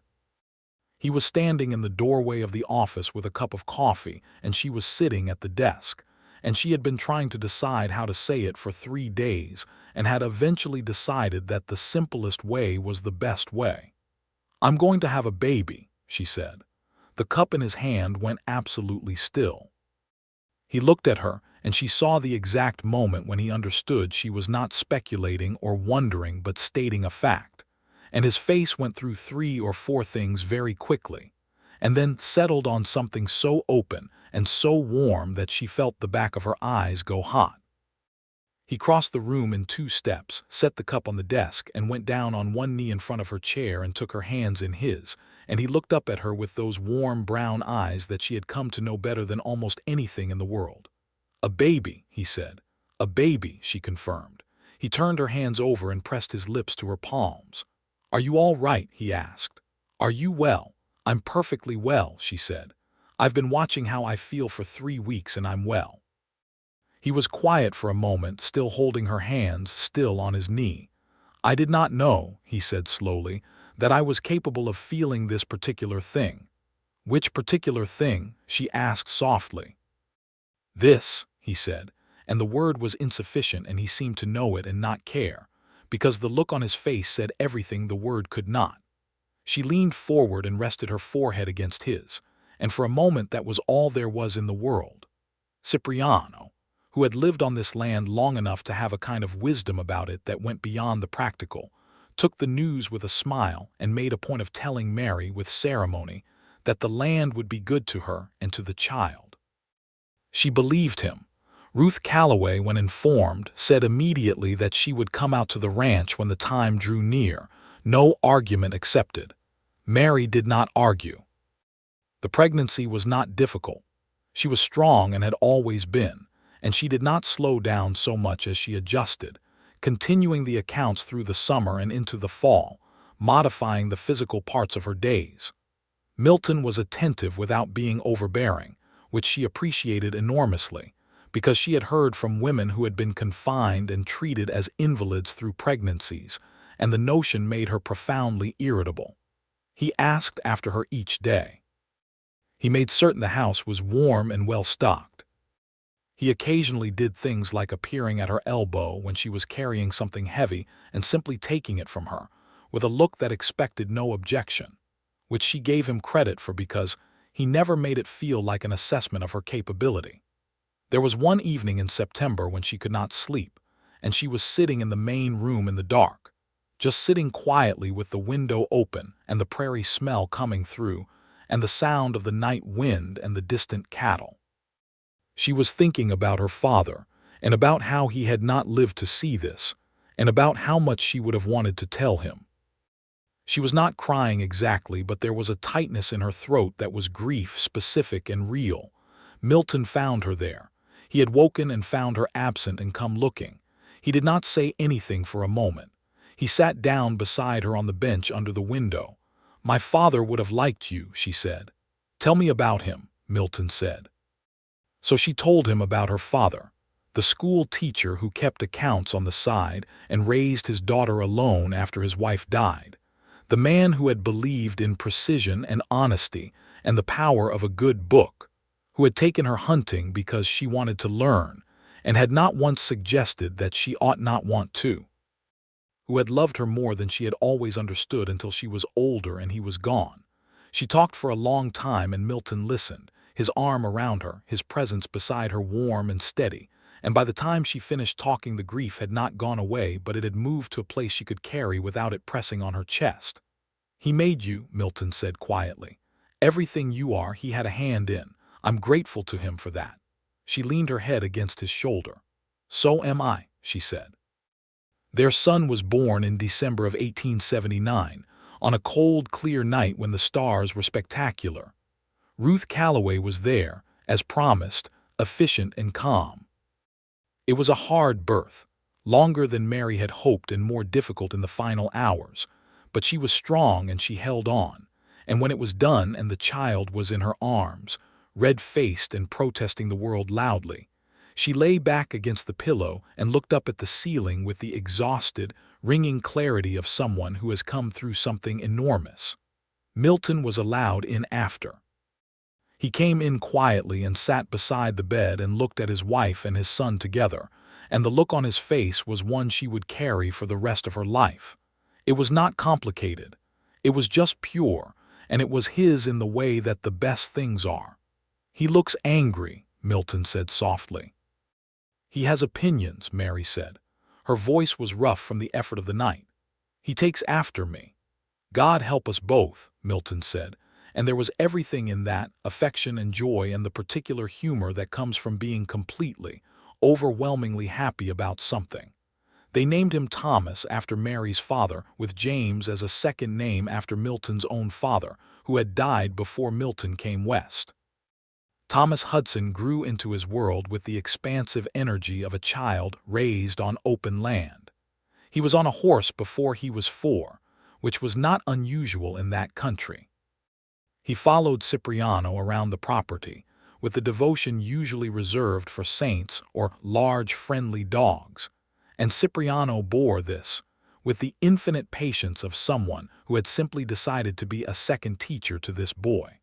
He was standing in the doorway of the office with a cup of coffee, and she was sitting at the desk, and she had been trying to decide how to say it for 3 days, and had eventually decided that the simplest way was the best way. "I'm going to have a baby," she said. The cup in his hand went absolutely still. He looked at her, and she saw the exact moment when he understood she was not speculating or wondering but stating a fact, and his face went through 3 or 4 things very quickly, and then settled on something so open and so warm that she felt the back of her eyes go hot. He crossed the room in 2 steps, set the cup on the desk, and went down on one knee in front of her chair and took her hands in his, and he looked up at her with those warm brown eyes that she had come to know better than almost anything in the world. "A baby," he said. "A baby," she confirmed. He turned her hands over and pressed his lips to her palms. "Are you all right?" he asked. "Are you well?" "I'm perfectly well," she said. "I've been watching how I feel for 3 weeks and I'm well." He was quiet for a moment, still holding her hands, still on his knee. "I did not know," he said slowly, "that I was capable of feeling this particular thing." "Which particular thing?" she asked softly. "This," he said, and the word was insufficient and he seemed to know it and not care, because the look on his face said everything the word could not. She leaned forward and rested her forehead against his, and for a moment that was all there was in the world. Cipriano, who had lived on this land long enough to have a kind of wisdom about it that went beyond the practical, took the news with a smile and made a point of telling Mary with ceremony that the land would be good to her and to the child. She believed him. Ruth Calloway, when informed, said immediately that she would come out to the ranch when the time drew near. No argument accepted. Mary did not argue. The pregnancy was not difficult. She was strong and had always been, and she did not slow down so much as she adjusted, continuing the accounts through the summer and into the fall, modifying the physical parts of her days. Milton was attentive without being overbearing, which she appreciated enormously, because she had heard from women who had been confined and treated as invalids through pregnancies, and the notion made her profoundly irritable. He asked after her each day. He made certain the house was warm and well stocked. He occasionally did things like appearing at her elbow when she was carrying something heavy and simply taking it from her, with a look that expected no objection, which she gave him credit for because he never made it feel like an assessment of her capability. There was one evening in September when she could not sleep, and she was sitting in the main room in the dark, just sitting quietly with the window open and the prairie smell coming through, and the sound of the night wind and the distant cattle. She was thinking about her father, and about how he had not lived to see this, and about how much she would have wanted to tell him. She was not crying exactly, but there was a tightness in her throat that was grief specific and real. Milton found her there. He had woken and found her absent and come looking. He did not say anything for a moment. He sat down beside her on the bench under the window. "My father would have liked you," she said. "Tell me about him," Milton said. So she told him about her father, the school teacher who kept accounts on the side and raised his daughter alone after his wife died, the man who had believed in precision and honesty and the power of a good book, who had taken her hunting because she wanted to learn and had not once suggested that she ought not want to, who had loved her more than she had always understood until she was older and he was gone. She talked for a long time and Milton listened, his arm around her, his presence beside her warm and steady, and by the time she finished talking the grief had not gone away, but it had moved to a place she could carry without it pressing on her chest. "He made you," Milton said quietly. "Everything you are he had a hand in. I'm grateful to him for that." She leaned her head against his shoulder. "So am I," she said. Their son was born in December of 1879, on a cold, clear night when the stars were spectacular. Ruth Calloway was there, as promised, efficient and calm. It was a hard birth, longer than Mary had hoped and more difficult in the final hours, but she was strong and she held on, and when it was done and the child was in her arms, red-faced and protesting the world loudly, she lay back against the pillow and looked up at the ceiling with the exhausted, ringing clarity of someone who has come through something enormous. Milton was allowed in after. He came in quietly and sat beside the bed and looked at his wife and his son together, and the look on his face was one she would carry for the rest of her life. It was not complicated. It was just pure, and it was his in the way that the best things are. "He looks angry," Milton said softly. "He has opinions," Mary said. Her voice was rough from the effort of the night. "He takes after me." "God help us both," Milton said, and there was everything in that, affection and joy and the particular humor that comes from being completely, overwhelmingly happy about something. They named him Thomas after Mary's father, with James as a second name after Milton's own father, who had died before Milton came west. Thomas Hudson grew into his world with the expansive energy of a child raised on open land. He was on a horse before he was 4, which was not unusual in that country. He followed Cipriano around the property, with the devotion usually reserved for saints or large friendly dogs, and Cipriano bore this, with the infinite patience of someone who had simply decided to be a second teacher to this boy.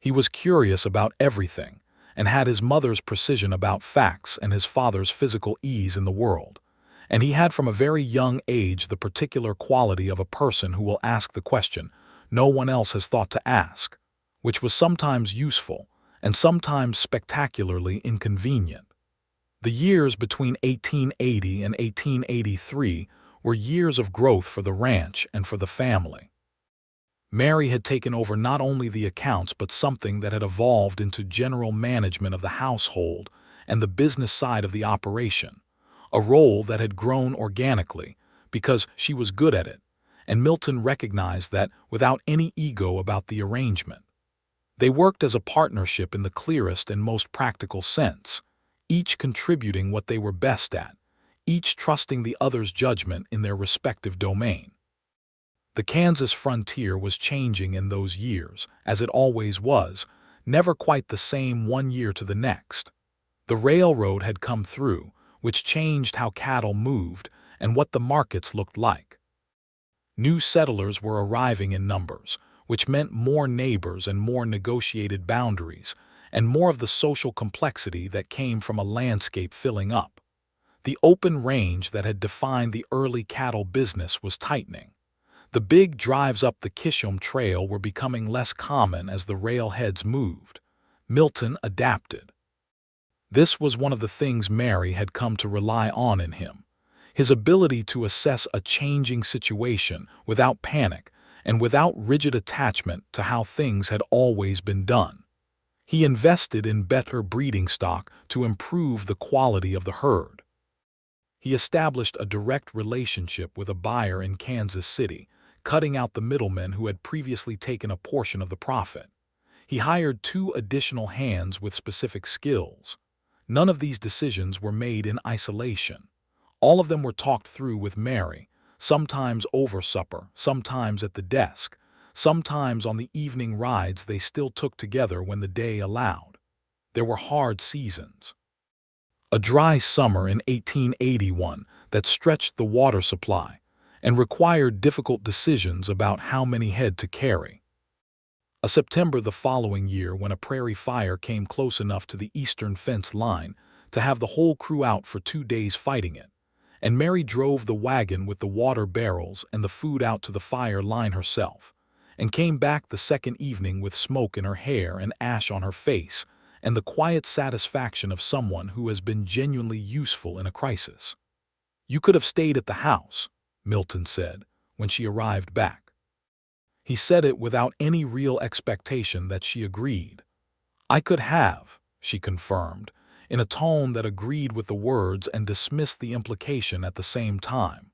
He was curious about everything, and had his mother's precision about facts and his father's physical ease in the world, and he had from a very young age the particular quality of a person who will ask the question no one else has thought to ask, which was sometimes useful and sometimes spectacularly inconvenient. The years between 1880 and 1883 were years of growth for the ranch and for the family. Mary had taken over not only the accounts but something that had evolved into general management of the household and the business side of the operation, a role that had grown organically because she was good at it, and Milton recognized that without any ego about the arrangement. They worked as a partnership in the clearest and most practical sense, each contributing what they were best at, each trusting the other's judgment in their respective domain. The Kansas frontier was changing in those years, as it always was, never quite the same one year to the next. The railroad had come through, which changed how cattle moved and what the markets looked like. New settlers were arriving in numbers, which meant more neighbors and more negotiated boundaries, and more of the social complexity that came from a landscape filling up. The open range that had defined the early cattle business was tightening. The big drives up the Kishom Trail were becoming less common as the railheads moved. Milton adapted. This was one of the things Mary had come to rely on in him, his ability to assess a changing situation without panic and without rigid attachment to how things had always been done. He invested in better breeding stock to improve the quality of the herd. He established a direct relationship with a buyer in Kansas City, cutting out the middlemen who had previously taken a portion of the profit. He hired 2 additional hands with specific skills. None of these decisions were made in isolation. All of them were talked through with Mary, sometimes over supper, sometimes at the desk, sometimes on the evening rides they still took together when the day allowed. There were hard seasons. A dry summer in 1881 that stretched the water supply and required difficult decisions about how many head to carry. A September the following year when a prairie fire came close enough to the eastern fence line to have the whole crew out for 2 days fighting it, and Mary drove the wagon with the water barrels and the food out to the fire line herself, and came back the second evening with smoke in her hair and ash on her face, and the quiet satisfaction of someone who has been genuinely useful in a crisis. "You could have stayed at the house," Milton said, when she arrived back. He said it without any real expectation that she agreed. "I could have," she confirmed, in a tone that agreed with the words and dismissed the implication at the same time.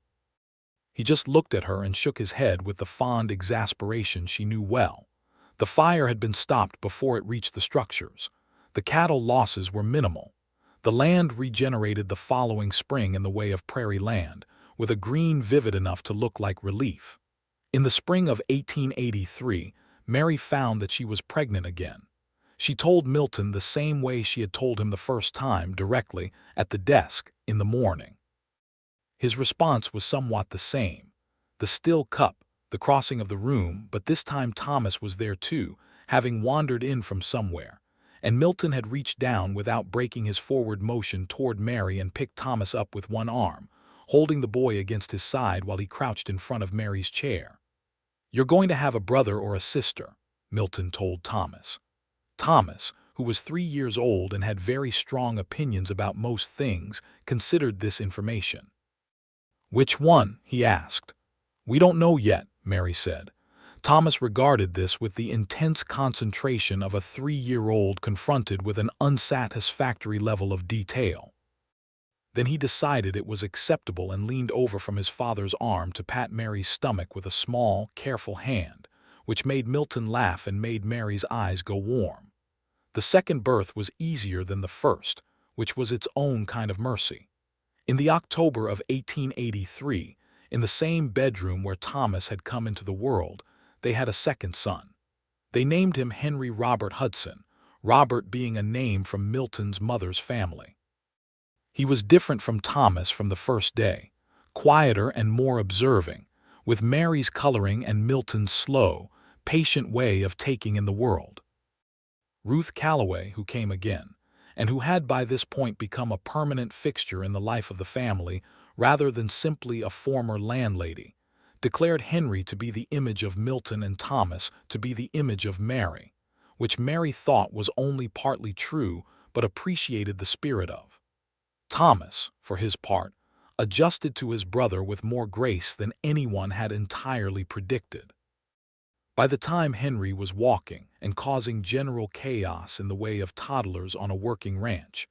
He just looked at her and shook his head with the fond exasperation she knew well. The fire had been stopped before it reached the structures. The cattle losses were minimal. The land regenerated the following spring in the way of prairie land, with a green vivid enough to look like relief. In the spring of 1883, Mary found that she was pregnant again. She told Milton the same way she had told him the first time, directly, at the desk, in the morning. His response was somewhat the same. The still cup, the crossing of the room, but this time Thomas was there too, having wandered in from somewhere, and Milton had reached down without breaking his forward motion toward Mary and picked Thomas up with one arm, holding the boy against his side while he crouched in front of Mary's chair. "You're going to have a brother or a sister," Milton told Thomas. Thomas, who was 3 years old and had very strong opinions about most things, considered this information. "Which one?" he asked. "We don't know yet," Mary said. Thomas regarded this with the intense concentration of a 3-year-old confronted with an unsatisfactory level of detail. Then he decided it was acceptable and leaned over from his father's arm to pat Mary's stomach with a small, careful hand, which made Milton laugh and made Mary's eyes go warm. The second birth was easier than the first, which was its own kind of mercy. In the October of 1883, in the same bedroom where Thomas had come into the world, they had a second son. They named him Henry Robert Hudson, Robert being a name from Milton's mother's family. He was different from Thomas from the first day, quieter and more observing, with Mary's coloring and Milton's slow, patient way of taking in the world. Ruth Calloway, who came again, and who had by this point become a permanent fixture in the life of the family rather than simply a former landlady, declared Henry to be the image of Milton and Thomas to be the image of Mary, which Mary thought was only partly true but appreciated the spirit of. Thomas, for his part, adjusted to his brother with more grace than anyone had entirely predicted. By the time Henry was walking and causing general chaos in the way of toddlers on a working ranch,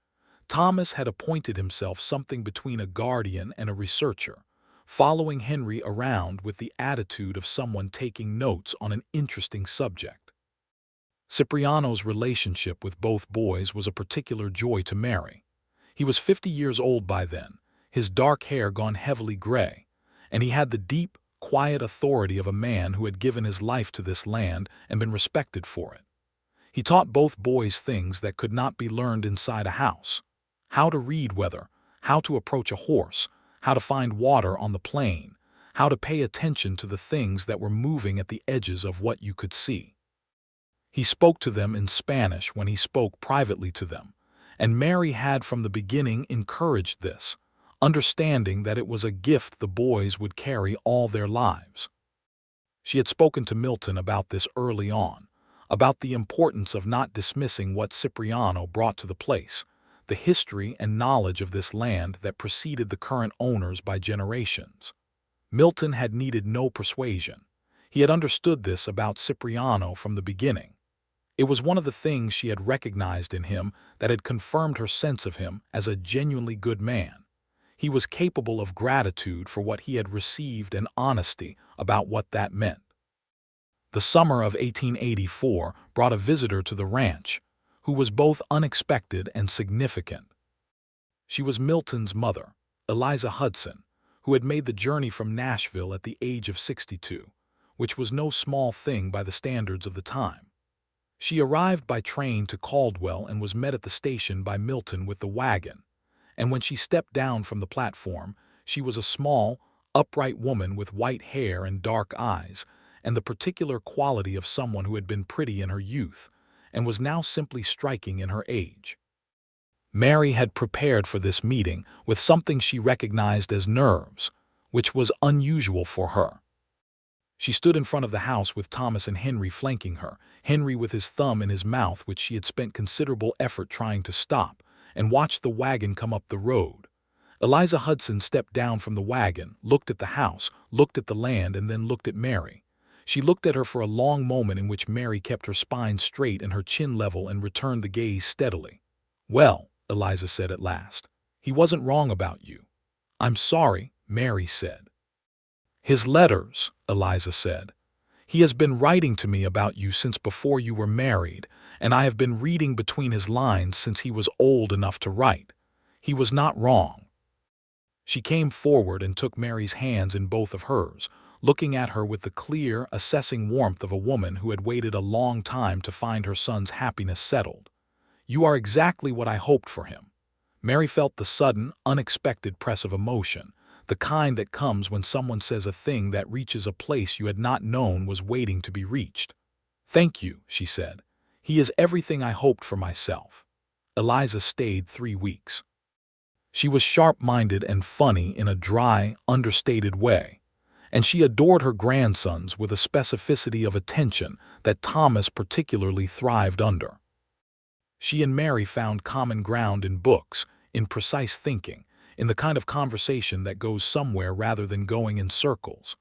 Thomas had appointed himself something between a guardian and a researcher, following Henry around with the attitude of someone taking notes on an interesting subject. Cipriano's relationship with both boys was a particular joy to Mary. He was 50 years old by then, his dark hair gone heavily gray, and he had the deep, quiet authority of a man who had given his life to this land and been respected for it. He taught both boys things that could not be learned inside a house: how to read weather, how to approach a horse, how to find water on the plain, how to pay attention to the things that were moving at the edges of what you could see. He spoke to them in Spanish when he spoke privately to them, and Mary had from the beginning encouraged this, understanding that it was a gift the boys would carry all their lives. She had spoken to Milton about this early on, about the importance of not dismissing what Cipriano brought to the place, the history and knowledge of this land that preceded the current owners by generations. Milton had needed no persuasion. He had understood this about Cipriano from the beginning. It was one of the things she had recognized in him that had confirmed her sense of him as a genuinely good man. He was capable of gratitude for what he had received and honesty about what that meant. The summer of 1884 brought a visitor to the ranch, who was both unexpected and significant. She was Milton's mother, Eliza Hudson, who had made the journey from Nashville at the age of 62, which was no small thing by the standards of the time. She arrived by train to Caldwell and was met at the station by Milton with the wagon, and when she stepped down from the platform, she was a small, upright woman with white hair and dark eyes, and the particular quality of someone who had been pretty in her youth and was now simply striking in her age. Mary had prepared for this meeting with something she recognized as nerves, which was unusual for her. She stood in front of the house with Thomas and Henry flanking her, Henry with his thumb in his mouth, which she had spent considerable effort trying to stop, and watched the wagon come up the road. Eliza Hudson stepped down from the wagon, looked at the house, looked at the land, and then looked at Mary. She looked at her for a long moment in which Mary kept her spine straight and her chin level and returned the gaze steadily. "Well," Eliza said at last, "he wasn't wrong about you." "I'm sorry," Mary said. "His letters," Eliza said. "He has been writing to me about you since before you were married, and I have been reading between his lines since he was old enough to write. He was not wrong." She came forward and took Mary's hands in both of hers, looking at her with the clear, assessing warmth of a woman who had waited a long time to find her son's happiness settled. "You are exactly what I hoped for him." Mary felt the sudden, unexpected press of emotion, the kind that comes when someone says a thing that reaches a place you had not known was waiting to be reached. "Thank you," she said. "He is everything I hoped for myself." Eliza stayed 3 weeks. She was sharp-minded and funny in a dry, understated way, and she adored her grandsons with a specificity of attention that Thomas particularly thrived under. She and Mary found common ground in books, in precise thinking, in the kind of conversation that goes somewhere rather than going in circles.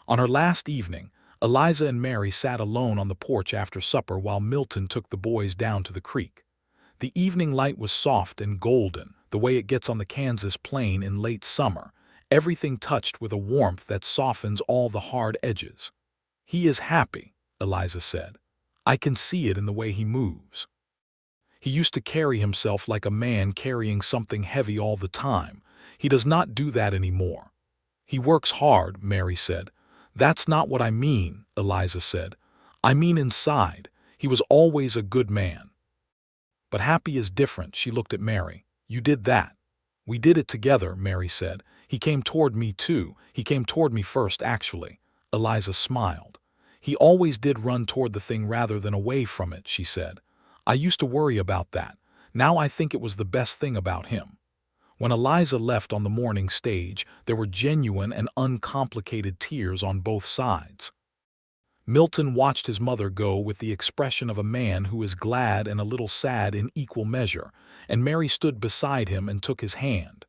On her last evening, Eliza and Mary sat alone on the porch after supper while Milton took the boys down to the creek. The evening light was soft and golden, the way it gets on the Kansas plain in late summer, everything touched with a warmth that softens all the hard edges. "He is happy," Eliza said. "I can see it in the way he moves. He used to carry himself like a man carrying something heavy all the time. He does not do that anymore." "He works hard," Mary said. "That's not what I mean," Eliza said. "I mean inside. He was always a good man." "But happy is different," she looked at Mary. "You did that." "We did it together," Mary said. "He came toward me too. He came toward me first, actually." Eliza smiled. "He always did run toward the thing rather than away from it," she said. "I used to worry about that. Now I think it was the best thing about him." When Eliza left on the morning stage, there were genuine and uncomplicated tears on both sides. Milton watched his mother go with the expression of a man who is glad and a little sad in equal measure, and Mary stood beside him and took his hand.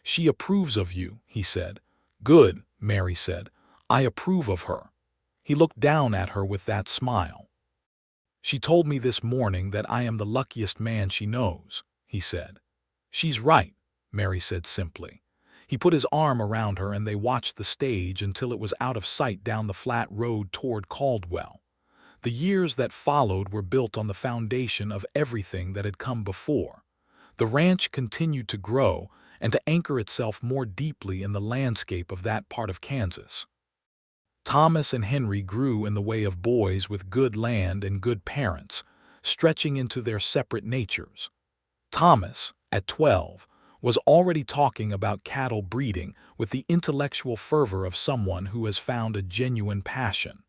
"She approves of you," he said. "Good," Mary said. "I approve of her." He looked down at her with that smile. "She told me this morning that I am the luckiest man she knows," he said. "She's right," Mary said simply. He put his arm around her and they watched the stage until it was out of sight down the flat road toward Caldwell. The years that followed were built on the foundation of everything that had come before. The ranch continued to grow and to anchor itself more deeply in the landscape of that part of Kansas. Thomas and Henry grew in the way of boys with good land and good parents, stretching into their separate natures. Thomas, at 12, was already talking about cattle breeding with the intellectual fervor of someone who has found a genuine passion.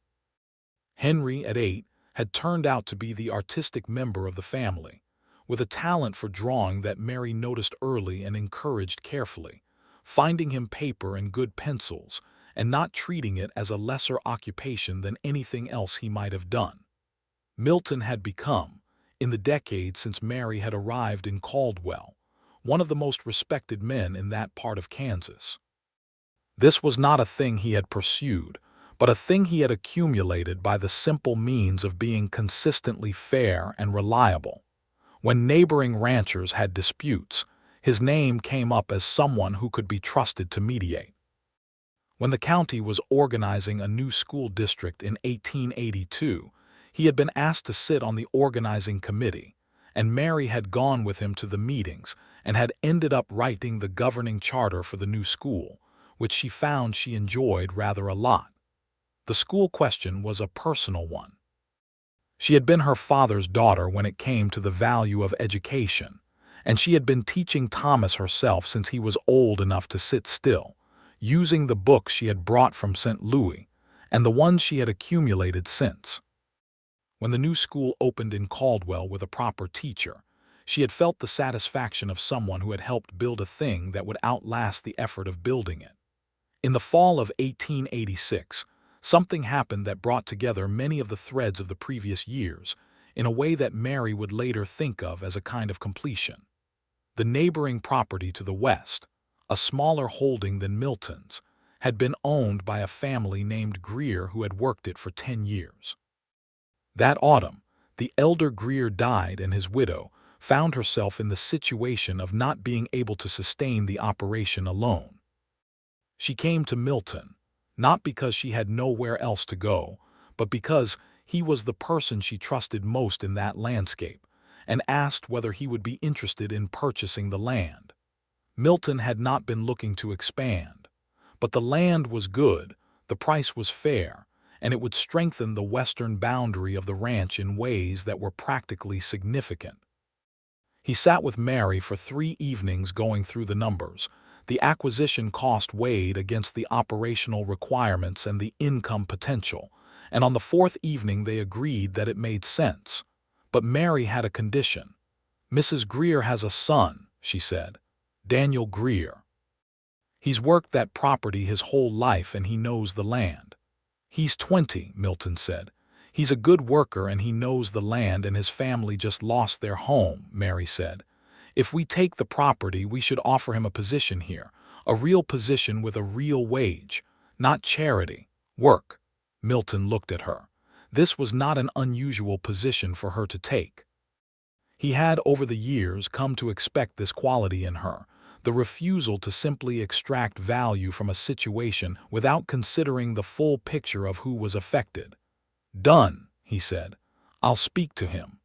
Henry, at 8, had turned out to be the artistic member of the family, with a talent for drawing that Mary noticed early and encouraged carefully, finding him paper and good pencils, and not treating it as a lesser occupation than anything else he might have done. Milton had become, in the decade since Mary had arrived in Caldwell, one of the most respected men in that part of Kansas. This was not a thing he had pursued, but a thing he had accumulated by the simple means of being consistently fair and reliable. When neighboring ranchers had disputes, his name came up as someone who could be trusted to mediate. When the county was organizing a new school district in 1882, he had been asked to sit on the organizing committee, and Mary had gone with him to the meetings and had ended up writing the governing charter for the new school, which she found she enjoyed rather a lot. The school question was a personal one. She had been her father's daughter when it came to the value of education, and she had been teaching Thomas herself since he was old enough to sit still, using the books she had brought from St. Louis and the ones she had accumulated since. When the new school opened in Caldwell with a proper teacher, she had felt the satisfaction of someone who had helped build a thing that would outlast the effort of building it. In the fall of 1886, something happened that brought together many of the threads of the previous years in a way that Mary would later think of as a kind of completion. The neighboring property to the west, a smaller holding than Milton's, had been owned by a family named Greer who had worked it for 10 years. That autumn, the elder Greer died and his widow found herself in the situation of not being able to sustain the operation alone. She came to Milton, not because she had nowhere else to go, but because he was the person she trusted most in that landscape, and asked whether he would be interested in purchasing the land. Milton had not been looking to expand, but the land was good, the price was fair, and it would strengthen the western boundary of the ranch in ways that were practically significant. He sat with Mary for 3 evenings going through the numbers. The acquisition cost weighed against the operational requirements and the income potential, and on the 4th evening they agreed that it made sense. But Mary had a condition. "Mrs. Greer has a son," she said, "Daniel Greer. He's worked that property his whole life and he knows the land." "He's 20, Milton said. "He's a good worker and he knows the land and his family just lost their home," Mary said. "If we take the property, we should offer him a position here, a real position with a real wage, not charity, work." Milton looked at her. This was not an unusual position for her to take. He had, over the years, come to expect this quality in her, the refusal to simply extract value from a situation without considering the full picture of who was affected. "Done," he said. "I'll speak to him."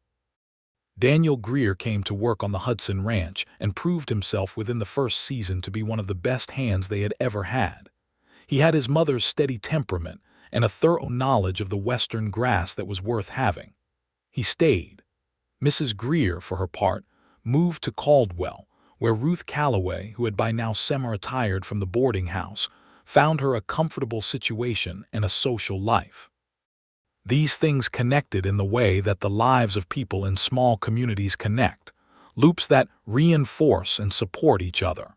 Daniel Greer came to work on the Hudson Ranch and proved himself within the first season to be one of the best hands they had ever had. He had his mother's steady temperament and a thorough knowledge of the western grass that was worth having. He stayed. Mrs. Greer, for her part, moved to Caldwell, where Ruth Calloway, who had by now semi-retired from the boarding house, found her a comfortable situation and a social life. These things connected in the way that the lives of people in small communities connect, loops that reinforce and support each other.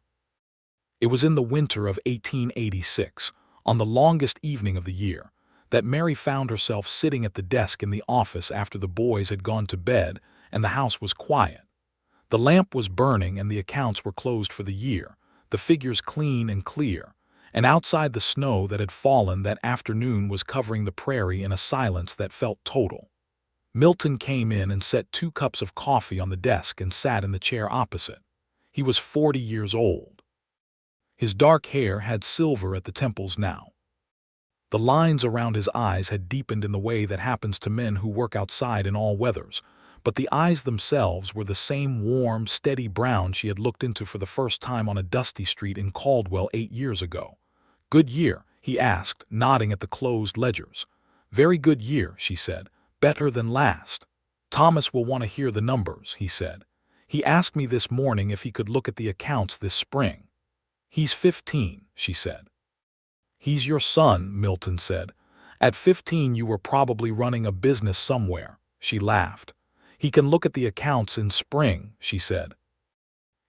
It was in the winter of 1886, on the longest evening of the year, that Mary found herself sitting at the desk in the office after the boys had gone to bed and the house was quiet. The lamp was burning and the accounts were closed for the year, the figures clean and clear, and outside the snow that had fallen that afternoon was covering the prairie in a silence that felt total. Milton came in and set 2 cups of coffee on the desk and sat in the chair opposite. He was 40 years old. His dark hair had silver at the temples now. The lines around his eyes had deepened in the way that happens to men who work outside in all weathers, but the eyes themselves were the same warm, steady brown she had looked into for the first time on a dusty street in Caldwell 8 years ago. "Good year?" he asked, nodding at the closed ledgers. "Very good year," she said. "Better than last." "Thomas will want to hear the numbers," he said. "He asked me this morning if he could look at the accounts this spring." "He's 15, she said. "He's your son," Milton said. "At 15 you were probably running a business somewhere." She laughed. "He can look at the accounts in spring," she said.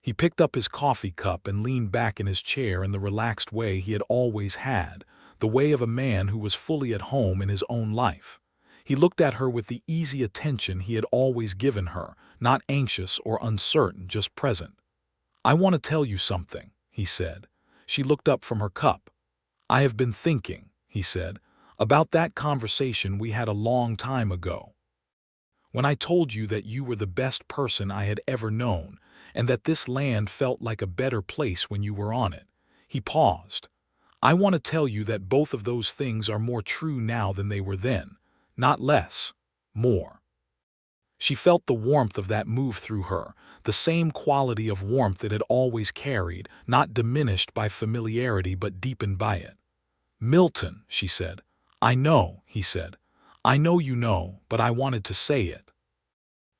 He picked up his coffee cup and leaned back in his chair in the relaxed way he had always had, the way of a man who was fully at home in his own life. He looked at her with the easy attention he had always given her, not anxious or uncertain, just present. "I want to tell you something," he said. She looked up from her cup. "I have been thinking," he said, "about that conversation we had a long time ago. When I told you that you were the best person I had ever known, and that this land felt like a better place when you were on it." He paused. "I want to tell you that both of those things are more true now than they were then. Not less. More." She felt the warmth of that move through her, the same quality of warmth it had always carried, not diminished by familiarity but deepened by it. "Milton," she said. "I know," he said. "I know you know, but I wanted to say it."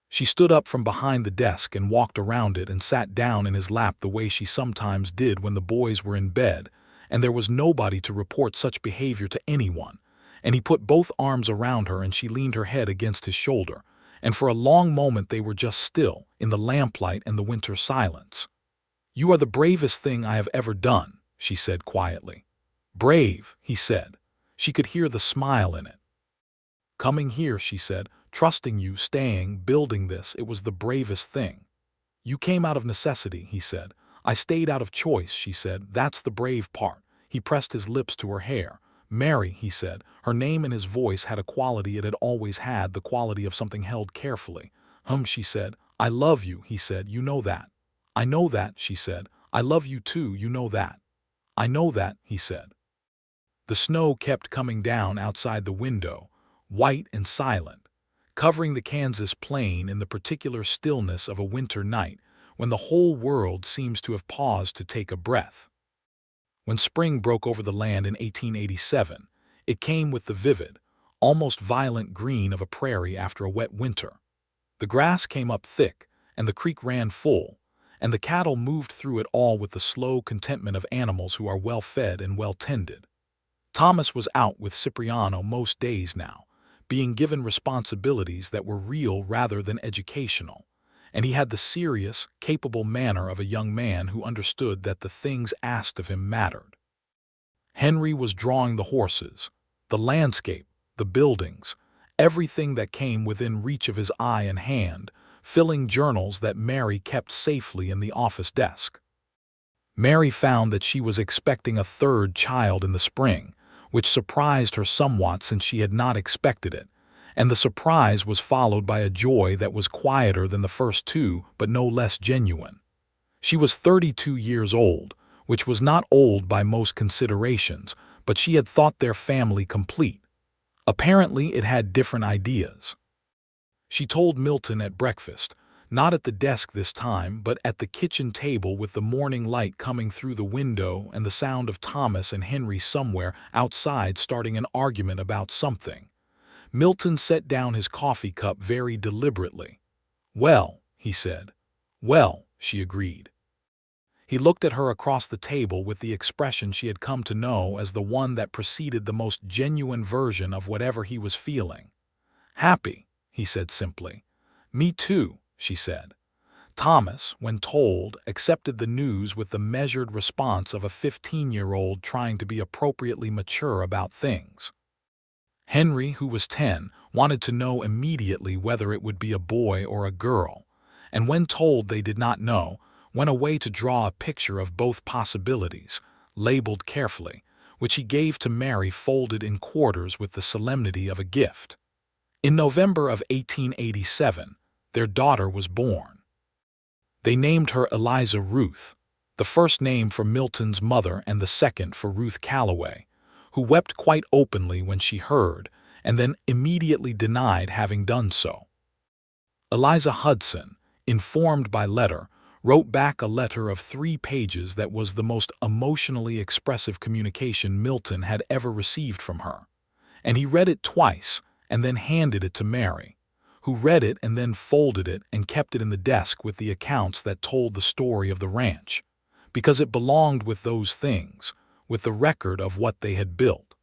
She stood up from behind the desk and walked around it and sat down in his lap the way she sometimes did when the boys were in bed, and there was nobody to report such behavior to anyone, and he put both arms around her and she leaned her head against his shoulder, and for a long moment they were just still, in the lamplight and the winter silence. "You are the bravest thing I have ever done," she said quietly. "Brave," he said. She could hear the smile in it. "Coming here," she said, "trusting you, staying, building this, it was the bravest thing." "You came out of necessity," he said. "I stayed out of choice," she said. "That's the brave part." He pressed his lips to her hair. "Mary," he said. Her name and his voice had a quality it had always had, the quality of something held carefully. She said. "I love you," he said. "You know that." "I know that," she said. "I love you too, you know that." "I know that," he said. The snow kept coming down outside the window, white and silent, covering the Kansas plain in the particular stillness of a winter night when the whole world seems to have paused to take a breath. When spring broke over the land in 1887, it came with the vivid, almost violent green of a prairie after a wet winter. The grass came up thick, and the creek ran full, and the cattle moved through it all with the slow contentment of animals who are well fed and well tended. Thomas was out with Cipriano most days now, being given responsibilities that were real rather than educational, and he had the serious, capable manner of a young man who understood that the things asked of him mattered. Henry was drawing the horses, the landscape, the buildings, everything that came within reach of his eye and hand, filling journals that Mary kept safely in the office desk. Mary found that she was expecting a third child in the spring, which surprised her somewhat since she had not expected it, and the surprise was followed by a joy that was quieter than the first two but no less genuine. She was 32 years old, which was not old by most considerations, but she had thought their family complete. Apparently it had different ideas. She told Milton at breakfast, not at the desk this time, but at the kitchen table with the morning light coming through the window and the sound of Thomas and Henry somewhere outside starting an argument about something. Milton set down his coffee cup very deliberately. "Well," he said. "Well," she agreed. He looked at her across the table with the expression she had come to know as the one that preceded the most genuine version of whatever he was feeling. "Happy," he said simply. "Me too," she said. Thomas, when told, accepted the news with the measured response of a 15-year-old trying to be appropriately mature about things. Henry, who was 10, wanted to know immediately whether it would be a boy or a girl, and when told they did not know, went away to draw a picture of both possibilities, labeled carefully, which he gave to Mary folded in quarters with the solemnity of a gift. In November of 1887, their daughter was born. They named her Eliza Ruth, the first name for Milton's mother and the second for Ruth Calloway, who wept quite openly when she heard, and then immediately denied having done so. Eliza Hudson, informed by letter, wrote back a letter of 3 pages that was the most emotionally expressive communication Milton had ever received from her, and he read it twice and then handed it to Mary, who read it and then folded it and kept it in the desk with the accounts that told the story of the ranch, because it belonged with those things, with the record of what they had built.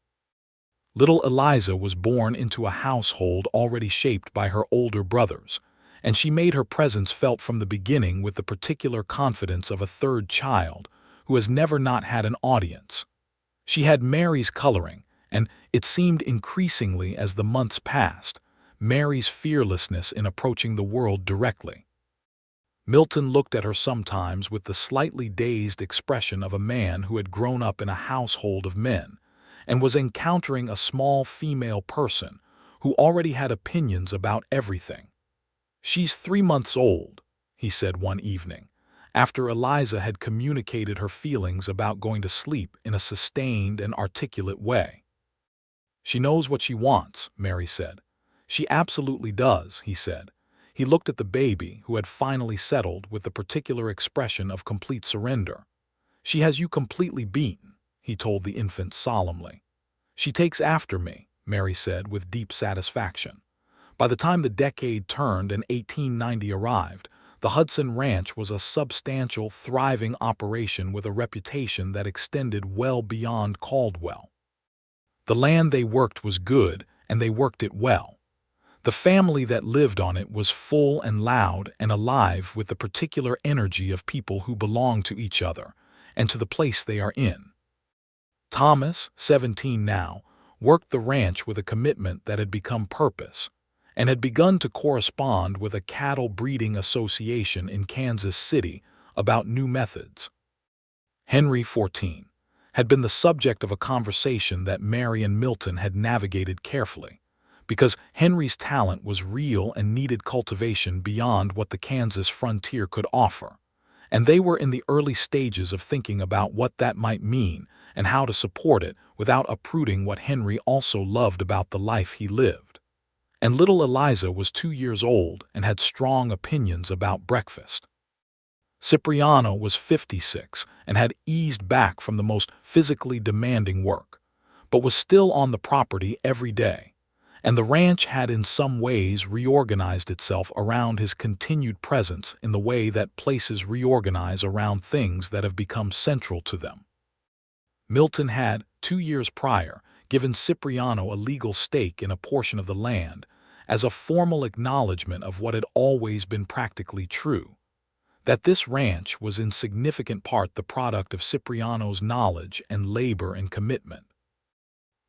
Little Eliza was born into a household already shaped by her older brothers, and she made her presence felt from the beginning with the particular confidence of a third child who has never not had an audience. She had Mary's coloring, and it seemed increasingly as the months passed, Mary's fearlessness in approaching the world directly. Milton looked at her sometimes with the slightly dazed expression of a man who had grown up in a household of men and was encountering a small female person who already had opinions about everything. "She's 3 months old," he said one evening, after Eliza had communicated her feelings about going to sleep in a sustained and articulate way. "She knows what she wants," Mary said. "She absolutely does," he said. He looked at the baby, who had finally settled, with the particular expression of complete surrender. "She has you completely beaten," he told the infant solemnly. "She takes after me," Mary said with deep satisfaction. By the time the decade turned and 1890 arrived, the Hudson Ranch was a substantial, thriving operation with a reputation that extended well beyond Caldwell. The land they worked was good, and they worked it well. The family that lived on it was full and loud and alive with the particular energy of people who belong to each other and to the place they are in. Thomas, 17 now, worked the ranch with a commitment that had become purpose, and had begun to correspond with a cattle breeding association in Kansas City about new methods. Henry, 14, had been the subject of a conversation that Mary and Milton had navigated carefully, because Henry's talent was real and needed cultivation beyond what the Kansas frontier could offer, and they were in the early stages of thinking about what that might mean and how to support it without uprooting what Henry also loved about the life he lived. And little Eliza was 2 years old and had strong opinions about breakfast. Cipriano was 56 and had eased back from the most physically demanding work, but was still on the property every day, and the ranch had in some ways reorganized itself around his continued presence in the way that places reorganize around things that have become central to them. Milton had, 2 years prior, given Cipriano a legal stake in a portion of the land as a formal acknowledgement of what had always been practically true, that this ranch was in significant part the product of Cipriano's knowledge and labor and commitment.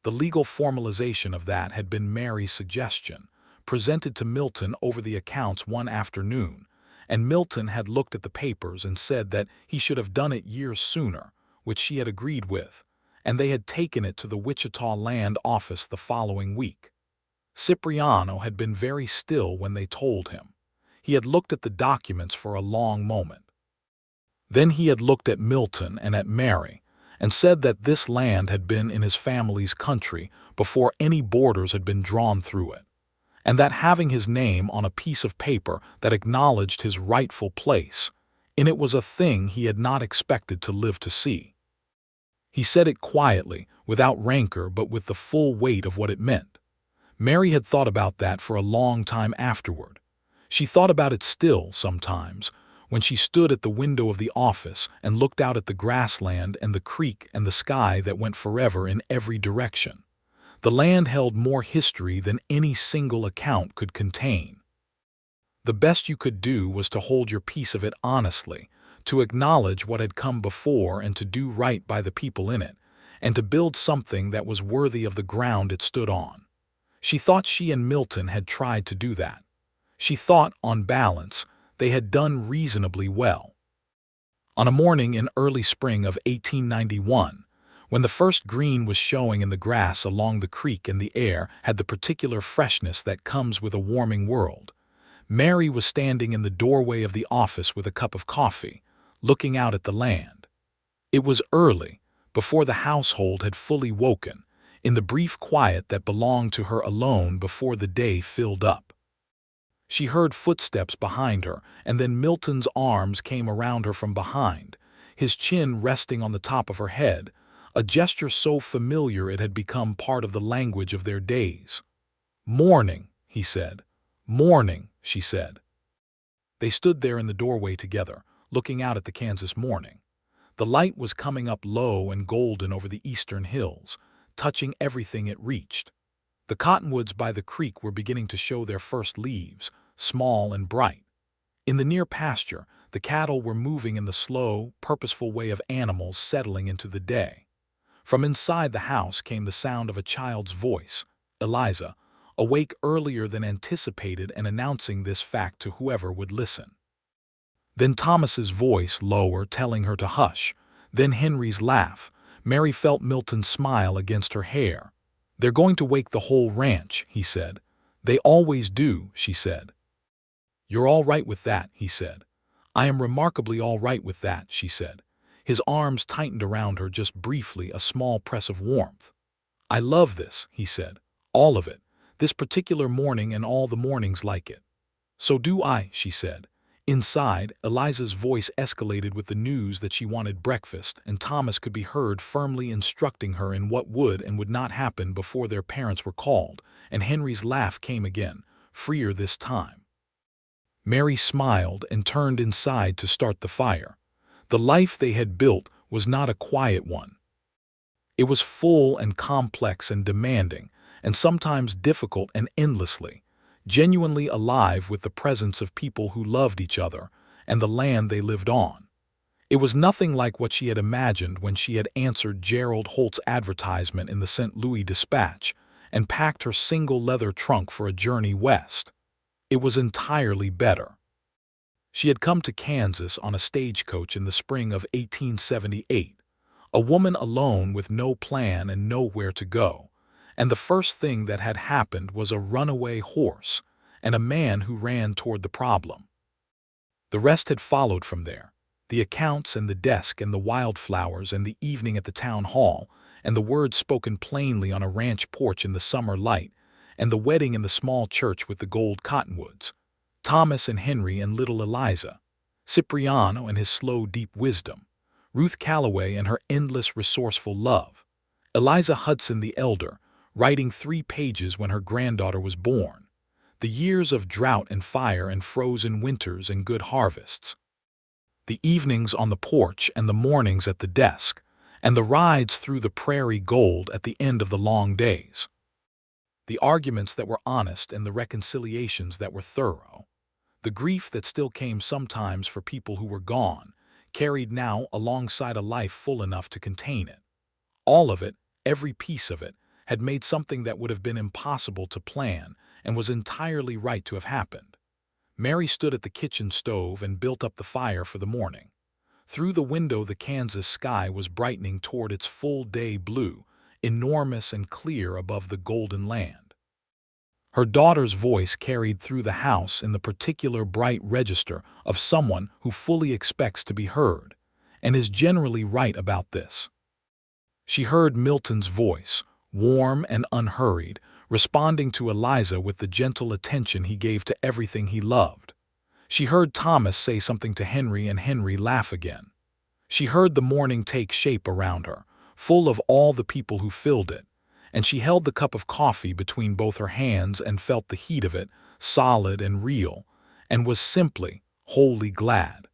The legal formalization of that had been Mary's suggestion, presented to Milton over the accounts one afternoon, and Milton had looked at the papers and said that he should have done it years sooner, which she had agreed with, and they had taken it to the Wichita Land Office the following week. Cipriano had been very still when they told him. He had looked at the documents for a long moment. Then he had looked at Milton and at Mary, and said that this land had been in his family's country before any borders had been drawn through it, and that having his name on a piece of paper that acknowledged his rightful place in it was a thing he had not expected to live to see. He said it quietly, without rancor but with the full weight of what it meant. Mary had thought about that for a long time afterward. She thought about it still, sometimes, when she stood at the window of the office and looked out at the grassland and the creek and the sky that went forever in every direction. The land held more history than any single account could contain. The best you could do was to hold your piece of it honestly, to acknowledge what had come before and to do right by the people in it, and to build something that was worthy of the ground it stood on. She thought she and Milton had tried to do that. She thought, on balance, they had done reasonably well. On a morning in early spring of 1891, when the first green was showing in the grass along the creek and the air had the particular freshness that comes with a warming world, Mary was standing in the doorway of the office with a cup of coffee, looking out at the land. It was early, before the household had fully woken, in the brief quiet that belonged to her alone before the day filled up. She heard footsteps behind her, and then Milton's arms came around her from behind, his chin resting on the top of her head, a gesture so familiar it had become part of the language of their days. "Morning," he said. "Morning," she said. They stood there in the doorway together, looking out at the Kansas morning. The light was coming up low and golden over the eastern hills, touching everything it reached. The cottonwoods by the creek were beginning to show their first leaves, small and bright. In the near pasture, the cattle were moving in the slow, purposeful way of animals settling into the day. From inside the house came the sound of a child's voice, Eliza, awake earlier than anticipated and announcing this fact to whoever would listen. Then Thomas's voice lower, telling her to hush. Then Henry's laugh. Mary felt Milton's smile against her hair. "They're going to wake the whole ranch," he said. "They always do," she said. "You're all right with that," he said. "I am remarkably all right with that," she said. His arms tightened around her just briefly, a small press of warmth. "I love this," he said. "All of it. This particular morning and all the mornings like it." "So do I," she said. Inside, Eliza's voice escalated with the news that she wanted breakfast, and Thomas could be heard firmly instructing her in what would and would not happen before their parents were called, and Henry's laugh came again, freer this time. Mary smiled and turned inside to start the fire. The life they had built was not a quiet one. It was full and complex and demanding, and sometimes difficult and endlessly, genuinely alive with the presence of people who loved each other and the land they lived on. It was nothing like what she had imagined when she had answered Gerald Holt's advertisement in the St. Louis Dispatch and packed her single leather trunk for a journey west. It was entirely better. She had come to Kansas on a stagecoach in the spring of 1878, a woman alone with no plan and nowhere to go. And the first thing that had happened was a runaway horse and a man who ran toward the problem. The rest had followed from there, the accounts and the desk and the wildflowers and the evening at the town hall and the words spoken plainly on a ranch porch in the summer light and the wedding in the small church with the gold cottonwoods, Thomas and Henry and little Eliza, Cipriano and his slow deep wisdom, Ruth Calloway and her endless resourceful love, Eliza Hudson the elder, writing 3 pages when her granddaughter was born, the years of drought and fire and frozen winters and good harvests, the evenings on the porch and the mornings at the desk, and the rides through the prairie gold at the end of the long days, the arguments that were honest and the reconciliations that were thorough, the grief that still came sometimes for people who were gone, carried now alongside a life full enough to contain it. All of it, every piece of it, had made something that would have been impossible to plan and was entirely right to have happened. Mary stood at the kitchen stove and built up the fire for the morning. Through the window the Kansas sky was brightening toward its full-day blue, enormous and clear above the golden land. Her daughter's voice carried through the house in the particular bright register of someone who fully expects to be heard, and is generally right about this. She heard Milton's voice, warm and unhurried, responding to Eliza with the gentle attention he gave to everything he loved. She heard Thomas say something to Henry and Henry laugh again. She heard the morning take shape around her, full of all the people who filled it, and she held the cup of coffee between both her hands and felt the heat of it, solid and real, and was simply, wholly glad.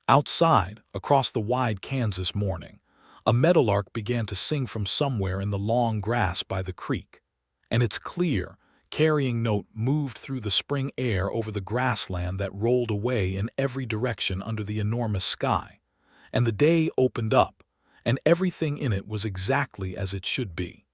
Outside, across the wide Kansas morning, a meadowlark began to sing from somewhere in the long grass by the creek, and its clear, carrying note moved through the spring air over the grassland that rolled away in every direction under the enormous sky, and the day opened up, and everything in it was exactly as it should be.